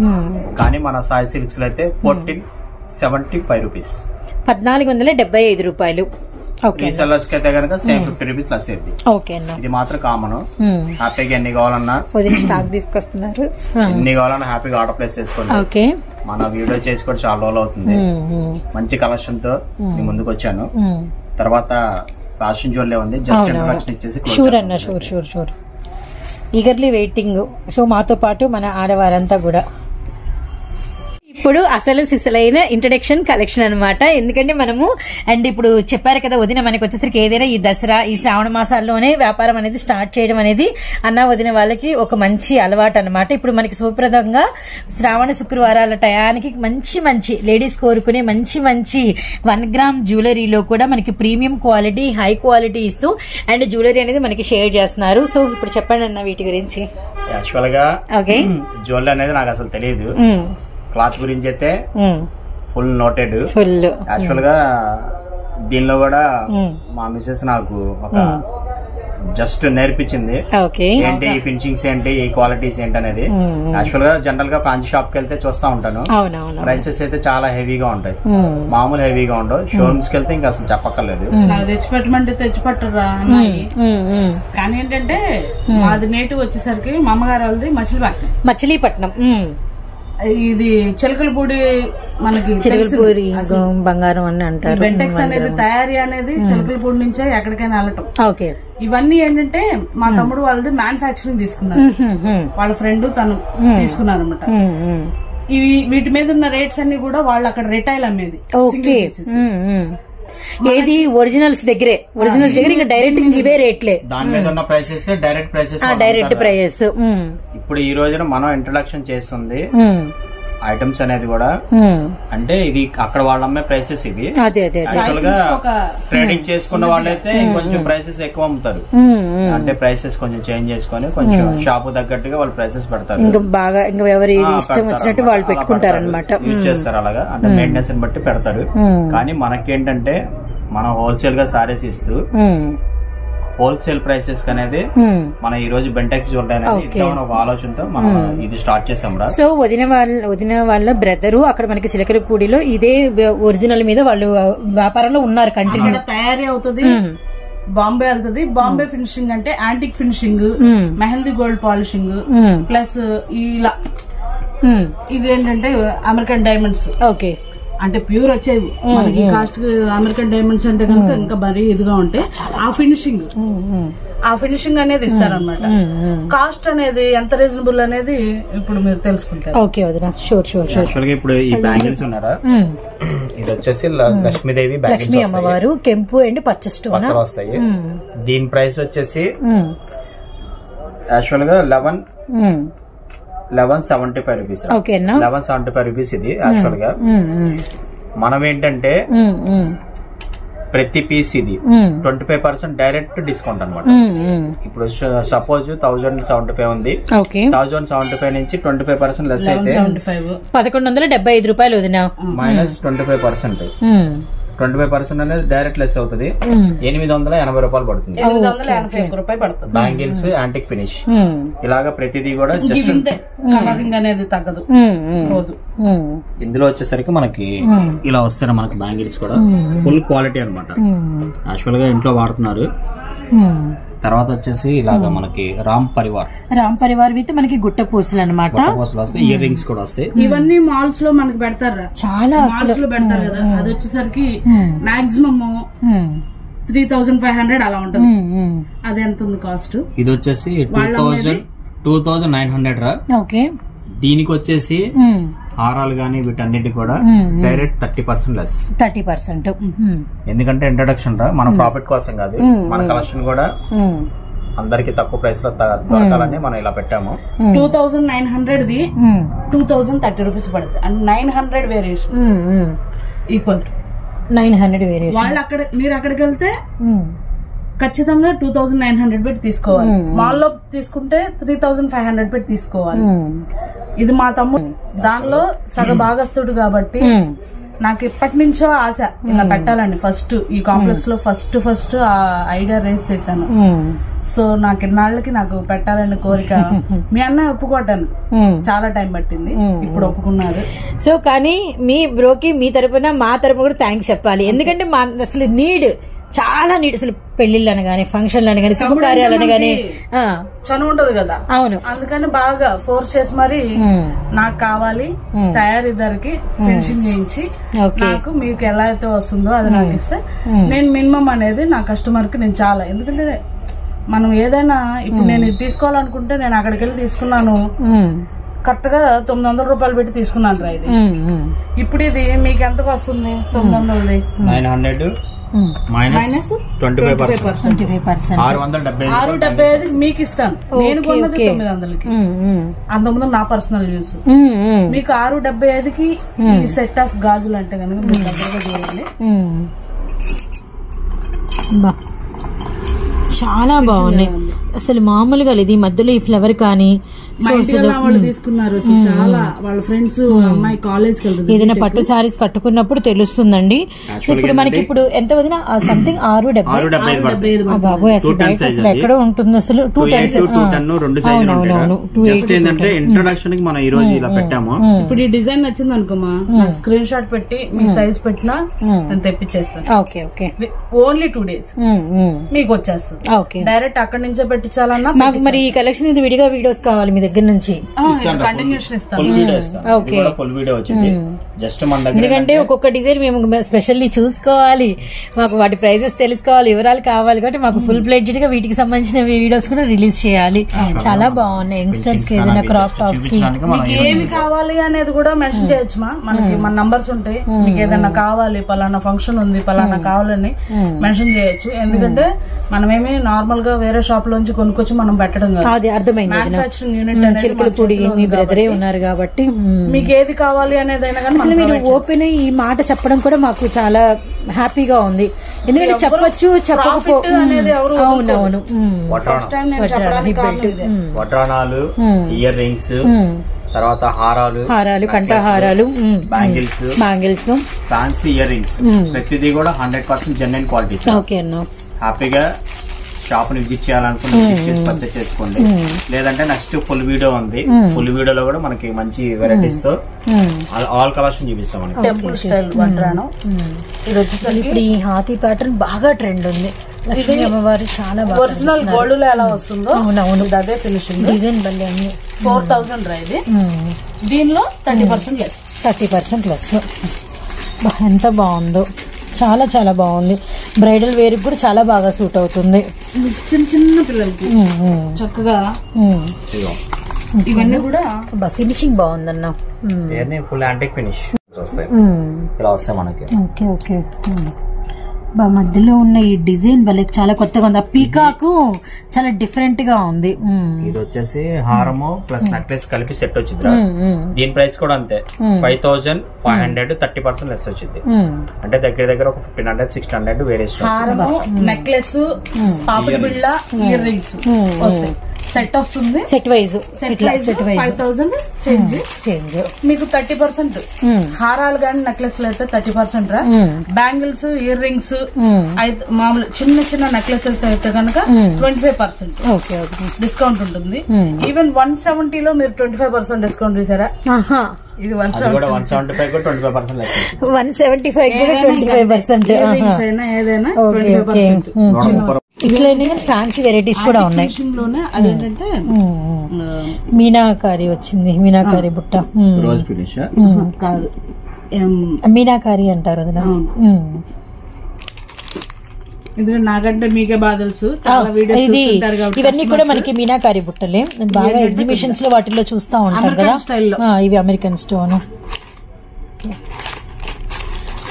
A: కానీ మన సాయి సిల్క్స్ లో అయితే 1475 రూపీస్,
B: 1475 రూపాయలు.
A: రీసెల్లర్స్ కి అయితే కనుక సేమ్ 50 రూపీస్ లెస్ అయింది. ఇది మాత్రం కామన్. హ్యాపీగా ఎన్ని కావాలన్నా
B: స్టాక్ తీసుకొస్తున్నారు.
A: ఎన్ని కావాలన్నా హ్యాపీగా ఆర్డర్ ప్లేస్ చేసుకోండి. మన వీడియో చేసి కూడా చాలా రోజులు అవుతుంది. మంచి కలెక్షన్ తో ముందుకు వచ్చాను. తర్వాత ఫ్యాషన్ జోన్లే ఉంది. జస్ట్ ఇంట్రడక్షన్ ఇచ్చేసి
B: షూర్ అన్న. Sure eagerly waiting. సో మాతో పాటు మన ఆడవారంతా కూడా ఇప్పుడు అసలు సిసలైన ఇంట్రడక్షన్ కలెక్షన్ అన్నమాట. ఎందుకంటే మనము అండ్ ఇప్పుడు చెప్పారు కదా వదిన, మనకి వచ్చేసరికి ఏదైనా ఈ దసరా ఈ శ్రావణ మాసాల్లోనే వ్యాపారం అనేది స్టార్ట్ చేయడం అనేది అన్న వదిన వాళ్ళకి ఒక మంచి అలవాటు అన్నమాట. ఇప్పుడు మనకి సుప్రదంగా శ్రావణ శుక్రవారాల టయానికి మంచి మంచి లేడీస్ కోరుకునే మంచి మంచి 1 గ్రామ్ జ్యువెలరీలో కూడా మనకి ప్రీమియం క్వాలిటీ హై క్వాలిటీ ఇస్తూ అండ్ జ్యువెలరీ అనేది మనకి షేర్ చేస్తున్నారు. సో ఇప్పుడు చెప్పండి అన్న వీటి గురించి.
A: యాక్చువల్ గా
B: ఓకే,
A: జ్యువెలరీ అనేది నాకు అసలు తెలియదు. క్లాత్ గురించి అయితే ఫుల్ నోటెడ్.
B: ఫుల్
A: యాక్చువల్ గా దీనిలో కూడా మా మిసెస్ నాకు ఒక జస్ట్ నేర్పించింది ఏంటి ఈ ఫినిషింగ్స్ ఏంటి ఈ క్వాలిటీస్ ఏంటి అనేది. యాక్చువల్ గా జనరల్ గా ఫ్యాన్సీ షాప్ కి వెళ్తే చూస్తా ఉంటాను, ప్రైసెస్ అయితే చాలా హెవీగా ఉంటాయి, మామూలు హెవీగా ఉండవు. షోరూమ్స్ కి వెళ్తే ఇంకా అసలు చెప్పక్కర్లేదు.
C: తెచ్చిపెట్టమంటే తెచ్చిపెట్టరా కానీ ఏంటంటే మాది నేటివ్ వచ్చేసరికి మా అమ్మగారు వాళ్ళది
B: మచిలీపట్నం.
C: ఇది చిలకలపూడి, మనకి
B: చిలకలపూడి బంగారం అని అంటారు.
C: బెంటెక్స్ అనేది తయారీ అనేది చిలకలపూడి నుంచే ఎక్కడికైనా వెళ్ళటం.
B: ఓకే,
C: ఇవన్నీ ఏంటంటే మా తమ్ముడు వాళ్ళది మ్యానుఫాక్చరింగ్ తీసుకున్నారు, వాళ్ళ ఫ్రెండ్ తను తీసుకున్నారు అనమాట. ఇవి వీటి మీద ఉన్న రేట్స్ అన్ని కూడా వాళ్ళు అక్కడ రిటైల్ అమ్మేది.
B: ఏది ఒరిజినల్స్ దగ్గరే, ఒరిజినల్స్ దగ్గర ఇంకా డైరెక్ట్ ఇవే రేట్లే,
A: దాని మీద ఉన్న prices direct prices,
B: direct price.
A: ఇప్పుడు ఈ రోజున మనం ఇంట్రడక్షన్ చేస్తుంది ఐటమ్స్ అనేది కూడా అంటే ఇది అక్కడ వాళ్ళు అమ్మే ప్రైసెస్ ఇవి. యాక్చువల్ గా ట్రేడింగ్ చేసుకున్న వాళ్ళైతే కొంచెం ప్రైసెస్ ఎక్కువ అమ్ముతారు, అంటే ప్రైసెస్ కొంచెం చేంజ్ చేసుకుని కొంచెం షాప్ తగ్గట్టుగా వాళ్ళు ప్రైసెస్ పెడతారు.
B: ఇంకా బాగా ఇంకా ఎవరి ఇష్టం వచ్చినట్టు వాళ్ళు పెట్టుకుంటారు అనమాట,
A: యూజ్ చేస్తారు అలాగా, అంటే మెయింటెనెన్స్ బట్టి పెడతారు. కానీ మనకేంటంటే మనం హోల్సేల్ గా సారీస్ ఇస్తూ హోల్సేల్ ప్రైసెస్ అనేది మన ఈ రోజు బెంటెక్స్ జ్యువెలరీ ఒక ఆలోచనతో మనం ఇది స్టార్ట్ చేసాం రా.
B: సో వదిన వాళ్ళ బ్రదరు అక్కడ మనకి చిలకలపూడిలో ఇదే ఒరిజినల్ మీద వాళ్ళు వ్యాపారంలో ఉన్నారు, కంటిన్యూ
C: తయారీ అవుతుంది. బాంబే వెళ్తుంది. బాంబే ఫినిషింగ్ అంటే antique finishing, mehndi gold polishing plus ఇలా ఇది ఏంటంటే అమెరికన్ డైమండ్స్.
B: ఓకే,
C: అంటే ప్యూర్ వచ్చేవి మనకి కాస్ట్. అమెరికన్ డైమండ్స్ అంటే కనుక ఇంకా మరీ ఇదిగా ఉంటే ఆ ఫినిషింగ్ అనేది ఇస్తారనమాట. కాస్ట్ అనేది ఎంత రీజనబుల్ అనేది ఇప్పుడు మీరు తెలుసుకుంటారు.
B: ఓకే వదినా, షూర్ షూర్ షూర్.
A: ఇప్పుడు ఈ బ్యాంగిల్స్ ఉన్నారా, ఇది వచ్చేసి లక్ష్మీదేవి
B: లక్ష్మీ అమ్మవారు కెంపు అండ్ పచ్చ స్టోన్
A: వస్తాయి. దీని ప్రైస్ వచ్చేసి యాక్చువల్ గా 1175 రూపీస్. 1175 రూపీస్ ఇది. యాక్చువల్ గా మనం ఏంటంటే ప్రతి పీస్ ఇది 25% డైరెక్ట్ డిస్కౌంట్ అనమాట. ఇప్పుడు సపోజ్ 1075 ఉంది, 1075 నుంచి 25% లెస్ అయితే
B: 1175 రూపాయలు వదినా,
A: మైనస్ 25%. 25% అనేది డైరెక్ట్ లెస్ అవుతుంది, 880 రూపాయలు పడుతుంది.
C: 881 రూపాయలు పడుతుంది.
A: బ్యాంగిల్స్ యాంటిక్ ఫినిష్ ఇలాగా ప్రతిదీ కూడా జస్ట్
C: కలరింగ్ అనేది తగ్గదు.
A: ఇందులో వచ్చేసరికి మనకి ఇలా వస్తాయి మనకి బ్యాంగిల్స్ కూడా ఫుల్ క్వాలిటీ అనమాట. యాక్చువల్ గా ఇంట్లో వాడుతున్నారు. తర్వాత వచ్చేసి ఇలాగా మనకి రామ్ పరివార్ విత్ మనకి గుట్ట పూసలు అనమాట, వస్తాయి. ఇయర్ రింగ్స్ కూడా వస్తాయి.
C: ఇవన్నీ మాల్స్ లో మనకి పెడతారు, చాలా మాల్స్ లో పెడతారు కదా. అది వచ్చేసరికి మాక్సిమం 3500 అలా ఉంటుంది. అది ఎంత ఉంది కాస్ట్?
A: ఇది వచ్చేసి 2900 రా.
B: ఓకే,
A: దీనికి వచ్చేసి హారాలు గానీ వీటన్నిటి కూడా డైరెక్ట్ 30% లెస్.
B: 30%.
A: ఎందుకంటే ఇంట్రడక్షన్ రా, మన ప్రాఫిట్ కోసం కాదు, మన కలెక్షన్ కూడా అందరికి తక్కువ ప్రైస్ లో దొరకాలని మనం ఇలా పెట్టాము.
C: 2900 ది 2030 రూపీస్ పడుతుంది. And 900 variation equal
B: 900 variation.
C: వాళ్ళు అక్కడ మీరు అక్కడికి వెళ్తే ఖచ్చితంగా 2900 పెట్టి తీసుకోవాలి. మాల్లో తీసుకుంటే 3500 పెట్టి తీసుకోవాలి. ఇది మా తమ్ముడు దానిలో సగ భాగస్తుడు కాబట్టి నాకు ఎప్పటి నుంచో ఆశ ఇలా పెట్టాలండి. ఫస్ట్ ఈ కాంప్లెక్స్ లో ఫస్ట్ ఆ ఐడియా రేస్ చేశాను. సో నాకు ఇన్నాళ్ళకి నాకు పెట్టాలని కోరిక. మీ అన్న ఒప్పుకోటాను, చాలా టైం పట్టింది, ఇప్పుడు ఒప్పుకున్నారు.
B: సో కానీ మీ బ్రోకి మీ తరపున మా తరపున కూడా థ్యాంక్స్ చెప్పాలి. ఎందుకంటే మా అసలు నీడ్ చాలా నీట్, అసలు పెళ్లిళ్ళు అనగానే ఫంక్షన్లు అనగానే శుభకార్యాలు అనగానే
C: చనువు ఉండదు కదా.
B: అవును,
C: అందుకని బాగా ఫోర్స్ చేసి మరి నాకు కావాలి తయారీదారికి ఫినిషింగ్ చేయించి నాకు మీకు ఎలా అయితే వస్తుందో అది నాకు ఇస్తే నేను మినిమం అనేది నా కస్టమర్ కి నేను చాలా, ఎందుకంటే మనం ఏదైనా ఇప్పుడు నేను ఇది తీసుకోవాలనుకుంటే నేను అక్కడికి వెళ్ళి తీసుకున్నాను కరెక్ట్ గా 900 రూపాయలు పెట్టి తీసుకున్నాను రా ఇది. ఇప్పుడు ఇది మీకు ఎంతకు వస్తుంది? 900
A: 900 మైనస్ 25%. 675
C: మీకు ఇస్తాను. నేను కొన్నది 900కి, అంతకుముందు నా పర్సనల్ యూస్. మీకు 675కి ఈ సెట్ ఆఫ్ గాజులు అంటే కనుక మీరు దగ్గరగా చూడండి.
B: చాలా బాగున్నాయి అసలు, మామూలుగా లేదు. ఈ మధ్యలో ఈ ఫ్లవర్ కానీ
C: వాళ్ళు తీసుకున్నారు చాలా, వాళ్ళ ఫ్రెండ్స్ అమ్మాయి కాలేజ్ కి వెళ్తుంది.
B: ఏదైనా పట్టు సారీస్ కట్టుకున్నప్పుడు తెలుస్తుందండి. ఇప్పుడు మనకి ఇప్పుడు ఎంత వదిన సంథింగ్ 675 బాబోయ్, అసలు బయట అసలు ఎక్కడ ఉంటుంది అసలు. 2 టైమ్స్
A: ఇంట్రొడక్షన్ కి మనం ఈ రోజు ఇలా పెట్టాము.
C: ఇప్పుడు ఈ డిజైన్ నచ్చింది అనుకోమా, స్క్రీన్ షాట్ పెట్టి మీ సైజ్ పెట్టినా నేను తెప్పించేస్తాను.
B: ఓకే ఓకే,
C: ఓన్లీ 2 days మీకు వచ్చేస్తుంది. డైరెక్ట్ అక్కడి నుంచే పెట్టించాలన్నా
B: మాకు మరి ఈ కలెక్షన్ ఇది విడిగా వీడియోస్ కావాలి మీ దగ్గర నుంచి.
C: కంటిన్యూషన్ ఇస్తాను.
A: ఫుల్ వీడియో వచ్చింది జస్ట్ మన దగ్గర.
B: ఎందుకంటే ఒక్కొక్క డిజైన్ మేము స్పెషల్లీ చూసుకోవాలి, మాకు వాటి ప్రైజెస్ తెలుసుకోవాలి, వివరాలు కావాలి. కాబట్టి మాకు ఫుల్ ఫ్లెడ్జ్డ్ గా వీటికి సంబంధించిన వీడియోస్ కూడా రిలీజ్ చేయాలి. చాలా బాగున్నాయి. యంగ్స్టర్స్ కి ఏదైనా క్రాప్ టాప్స్ కి
C: ఏమి కావాలి అనేది కూడా మెన్షన్ చేయొచ్చు. మనకి మన నంబర్స్ ఉంటాయి. మీకు ఏదైనా కావాలి, పలానా ఫంక్షన్ ఉంది, పలానా కావాలని మెన్షన్ చేయొచ్చు. ఎందుకంటే మనమేమి నార్మల్ గా వేరే షాప్ లోంచి కొనుక్కొచ్చి మనం పెట్టడం కాదు.
B: అది అర్థమైంది.
C: మ్యానుఫ్యాక్చరింగ్ యూనిట్
B: చిలుకలపూడి మీ బ్రదరే ఉన్నారు కాబట్టి
C: మీకు ఏది కావాలి అనేదైనా కానీ
B: అసలు మీరు ఓపెన్ ఈ మాట చెప్పడం కూడా మాకు చాలా హ్యాపీగా ఉంది. ఎందుకంటే చెప్పొచ్చు చెప్పకపో
C: అనేది ఎవరు.
B: అవునవును,
A: వడ్రానాలు, ఇయర్ రింగ్స్, తర్వాత హారాలు,
B: కంఠహారాలు,
A: బ్యాంగిల్స్, ఫ్యాన్సీ ఇయర్ రింగ్స్, ప్రతిదీ కూడా 100% జెన్యున్ క్వాలిటీ.
B: ఓకే అన్న,
A: హ్యాపీగా షాప్ ని విజిట్ చేయాలనుకుని పర్చేస్ చేసుకోండి. లేదంటే నెక్స్ట్ ఫుల్ వీడియో ఉంది. ఫుల్ వీడియోలో కూడా మనకి మంచి వెరైటీస్ తో ఆల్ కలెక్షన్ చూపిస్తాం.
C: టెంపుల్ స్టైల్ వడ్రానం ఇది వచ్చేసరికి
B: ఇప్పుడు ఈ హాతీ ప్యాటర్న్ బాగా ట్రెండ్ ఉంది. లక్ష్మీ అమ్మవారు చాలా బాగా
C: ఒరిజినల్ గోల్డ్ లో ఎలా వస్తుందో
B: అవునవును,
C: అదే ఫినిషింగ్
B: డిజైన్ బల్లి అన్ని
C: 4000 రా ఇది. దీనిలో 30% లెస్.
B: 30% లెస్. ఎంత బాగుందో, చాలా చాలా బాగుంది. బ్రైడల్ వేర్ కూడా చాలా బాగా సూట్ అవుతుంది.
C: చిన్న చిన్న పిల్లలకి చక్కగా ఇవన్నీ కూడా
B: ఫినిషింగ్ బాగుందన్న.
A: ఫుల్ యాంటిక్ ఫినిష్ వస్తాయి ఇలా వస్తాయి మనకి.
B: ఓకే ఓకే, మధ్యలో ఉన్న ఈ డిజైన్ భలే చాలా కొత్తగా ఉంది. ఆ పీకాక్ చాలా డిఫరెంట్ గా ఉంది.
A: ఇది వచ్చేసి హారము ప్లస్ నెక్లెస్ కలిపి సెట్ వచ్చింది. దీని ప్రైస్ కూడా అంతే 5500, 30% లెస్ వచ్చింది. అంటే దగ్గర దగ్గర ఒక 1500, 600 వేరియేషన్.
C: హారము, నెక్లెస్, పాపిడి బిళ్ళ, ఇయర్ రింగ్స్ వస్తాయి. సెట్ వస్తుంది.
B: Set wise
C: 5000 change. మీకు 30%. హారాలు గానీ నెక్లెస్లు అయితే 30% రా. బ్యాంగిల్స్, ఇయర్ రింగ్స్ అయితే మామూలు చిన్న చిన్న నెక్లెసెస్ అయితే కనుక 25% డిస్కౌంట్ ఉంటుంది. ఈవెన్ 170 లో మీరు 25% డిస్కౌంట్ చేశారా? ఇది
A: 175 25% లెస్.
B: 175 కూడా 25%.
C: ఏదైనా 25%.
B: ఇట్లనే ఫ్యాన్సీ వెరైటీస్ కూడా ఉన్నాయి.
C: అదేంటంటే
B: మీనాకారి వచ్చింది, మీనాకారి బుట్ట.
A: రోజ్ ఫినిష్
C: కాదు,
B: మీనాకారి అంటారు అది.
C: ఎందుకంటే నాకంటే మీకే బాగా తెలుసు, చాలా వీడియోస్ చూస్తుంటారు కాబట్టి.
B: ఇవన్నీ కూడా మనకి మీనాకారి బుట్టలే, బాగా ఎగ్జిబిషన్స్ లో వాటిల్లో చూస్తా ఉంటారు కదా. ఇవి అమెరికన్ స్టోన్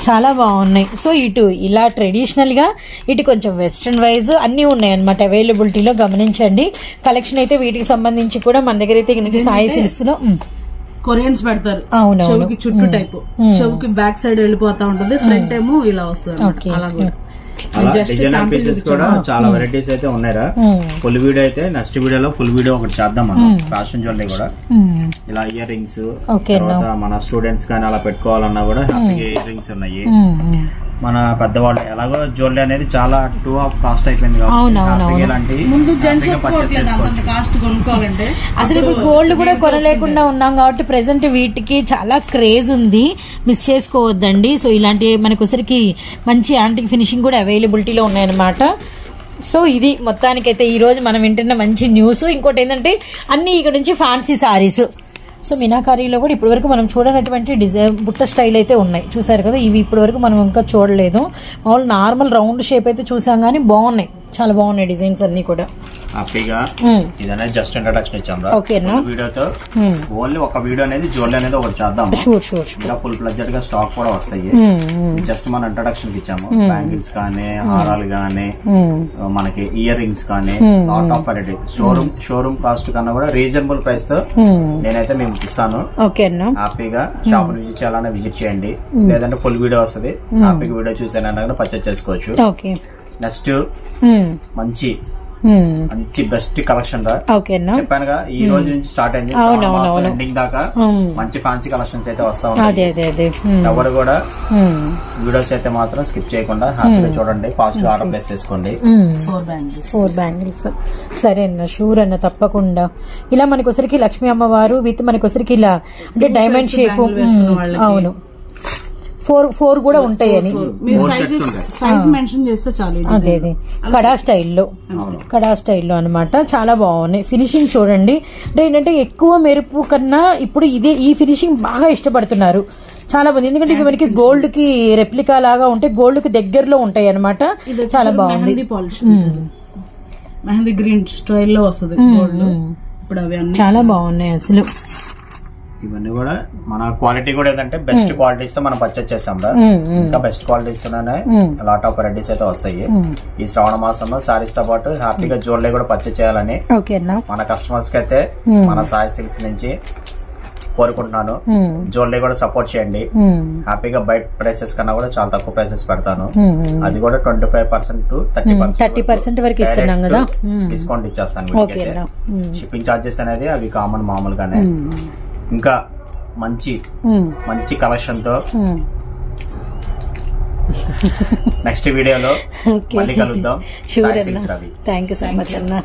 B: చాలా బాగున్నాయి. సో ఇటు ఇలా ట్రెడిషనల్ గా, ఇటు కొంచెం వెస్ట్రన్ వైజ్ అన్ని ఉన్నాయి అనమాట అవైలబిలిటీలో. గమనించండి కలెక్షన్ అయితే. వీటికి సంబంధించి కూడా మన దగ్గర అయితే సాయి సిల్క్స్ లో
C: కొరియన్స్ పెడతారు. చెవుకి చుట్టూ టైప్, చెవుకి బ్యాక్ సైడ్ వెళ్ళిపోతా ఉంటుంది, ఫ్రంట్ ఏమో ఇలా వస్తుంది. అలా
A: డిజైనర్ పీసెస్ కూడా చాలా వెరైటీస్ అయితే ఉన్నాయా. ఫుల్ వీడియో అయితే నెక్స్ట్ వీడియోలో ఫుల్ వీడియో ఒకటి చేద్దాం మనం. ఫ్యాషన్ జ్యువెలరీ కూడా ఇలా ఇయర్ రింగ్స్, తర్వాత మన స్టూడెంట్స్ కానీ అలా పెట్టుకోవాలన్నా కూడా హ్యాపీగా ఇయర్ రింగ్స్ ఉన్నాయి. మన పెద్దవాళ్ళు ఎలాగో జ్యువెలరీ అనేది చాలా టూ ఆఫ్ కాస్ట్ అయిపోయింది కాబట్టి
C: ముందు కాస్ట్ కొనుక్కోవాలంటే
B: అసలు ఇప్పుడు గోల్డ్ కూడా కొనలేకుండా ఉన్నాం కాబట్టి ప్రెసెంట్ వీటికి చాలా క్రేజ్ ఉంది, మిస్ చేసుకోవద్దండి. సో ఇలాంటి మనకొసరికి మంచి యాంటిక్ ఫినిషింగ్ కూడా అవైలబిలిటీలో ఉన్నాయన్నమాట. సో ఇది మొత్తానికైతే ఈ రోజు మనం వింటున్న మంచి న్యూస్. ఇంకోటి ఏంటంటే అన్ని ఇక్కడ నుంచి ఫ్యాన్సీ సారీస్. సో మీనాకారీలో కూడా ఇప్పటి వరకు మనం చూడనటువంటి డిజైన్ బుట్ట స్టైల్ అయితే ఉన్నాయి, చూసారు కదా. ఇవి ఇప్పటి వరకు మనం ఇంకా చూడలేదు. మామూలు నార్మల్ రౌండ్ షేప్ అయితే చూసాం కానీ బాగున్నాయి. చాలా బాగున్నాయి డిజైన్స్ అన్ని కూడా
A: హ్యాపీగా. ఇదనే జస్ట్ ఇంట్రడక్షన్ ఇచ్చాం రా.
B: ఓకేనా
A: వీడియోతో ఓన్లీ ఒక వీడియో అనేది జ్యువెలరీ అనేది ఒకటి చేద్దాం. ఇంకా ఫుల్ ప్లెజెడ్ గా స్టాక్ కూడా వస్తాయి. జస్ట్ మన ఇంట్రడక్షన్ ఇచ్చాము. బ్యాంగిల్స్ కానీ, హారాలు కానీ, మనకి ఇయర్ రింగ్స్ కానీ, lot of variety. Showroom cost కన్నా కూడా రీజనబుల్ ప్రైస్ తో నేనైతే మేము ఇస్తాను. హ్యాపీగా షాప్ విజిట్ చేయాలన్నా విజిట్ చేయండి. లేదంటే ఫుల్ వీడియో వస్తుంది. హ్యాపీగా వీడియో చూసానన్నా పర్చేస్ చేసుకోవచ్చు. నెక్స్ట్ మంచి బెస్ట్ కలెక్షన్ రా. చెప్పానుగా ఈ రోజు నుంచి స్టార్ట్ అయింది ఎండింగ్ దాకా మంచి ఫ్యాన్సీ కలెక్షన్స్ అయితే వస్తా ఉంటాయి. ఎవరు కూడా వీడియోస్ అయితే మాత్రం స్కిప్ చేయకుండా హ్యాపీగా చూడండి. ఫాస్ట్ గా ఆర్డర్ ప్లేస్ చేసుకోండి.
B: 4 బ్యాంగిల్స్ సరే అన్న, షూర్ అన్న, తప్పకుండా. ఇలా మనకొసరికి లక్ష్మీ అమ్మవారు విత్ మనకొసరికి ఇలా అంటే డైమండ్ షేప్. అవును, 4 కూడా ఉంటాయని
C: సైజ్ మెన్షన్ చేస్తే చాలు.
B: అదే కడా స్టైల్లో అనమాట. చాలా బాగున్నాయి. ఫినిషింగ్ చూడండి. అంటే ఏంటంటే ఎక్కువ మెరుపు కన్నా ఇప్పుడు ఈ ఫినిషింగ్ బాగా ఇష్టపడుతున్నారు చాలా మంది. ఎందుకంటే ఇవి మనకి గోల్డ్ కి రెప్లికా లాగా ఉంటే గోల్డ్ కి దగ్గరలో ఉంటాయి అనమాట. చాలా బాగుంది.
C: మెహందీ గ్రీన్ స్టైల్లో వస్తుంది గోల్డ్. ఇప్పుడు అవి
B: చాలా బాగున్నాయి అసలు.
A: ఇవన్నీ కూడా మన క్వాలిటీ కూడా ఏంటంటే బెస్ట్ క్వాలిటీస్ తో మనం పర్చేస్ చేస్తాం. ఇంకా బెస్ట్ క్వాలిటీస్ తోనే లాట్ ఆఫ్ వెరైటీస్ అయితే వస్తాయి. ఈ శ్రావణ మాసంలో సారీస్ తో పాటు హ్యాపీగా జ్యువెలరీ కూడా పర్చేస్ చేయాలని మన కస్టమర్స్ కి అయితే మన సాయి సిల్క్స్ నుంచి కోరుకుంటున్నాను. జ్యువెలరీ కూడా సపోర్ట్ చేయండి. హ్యాపీగా బయట ప్రైసెస్ కన్నా కూడా చాలా తక్కువ ప్రైసెస్ పెడతాను. అది కూడా 25% to
B: 30% వరకు ఇస్తున్నాం కదా.
A: డిస్కౌంట్ ఇచ్చేస్తాను. షిప్పింగ్ చార్జెస్ అనేది అవి కామన్ మామూలుగానే. ఇంకా మంచి కలెక్షన్ తో నెక్స్ట్ వీడియోలో మళ్ళీ కలుద్దాం.
B: థ్యాంక్ యూ సో మచ్ అన్న.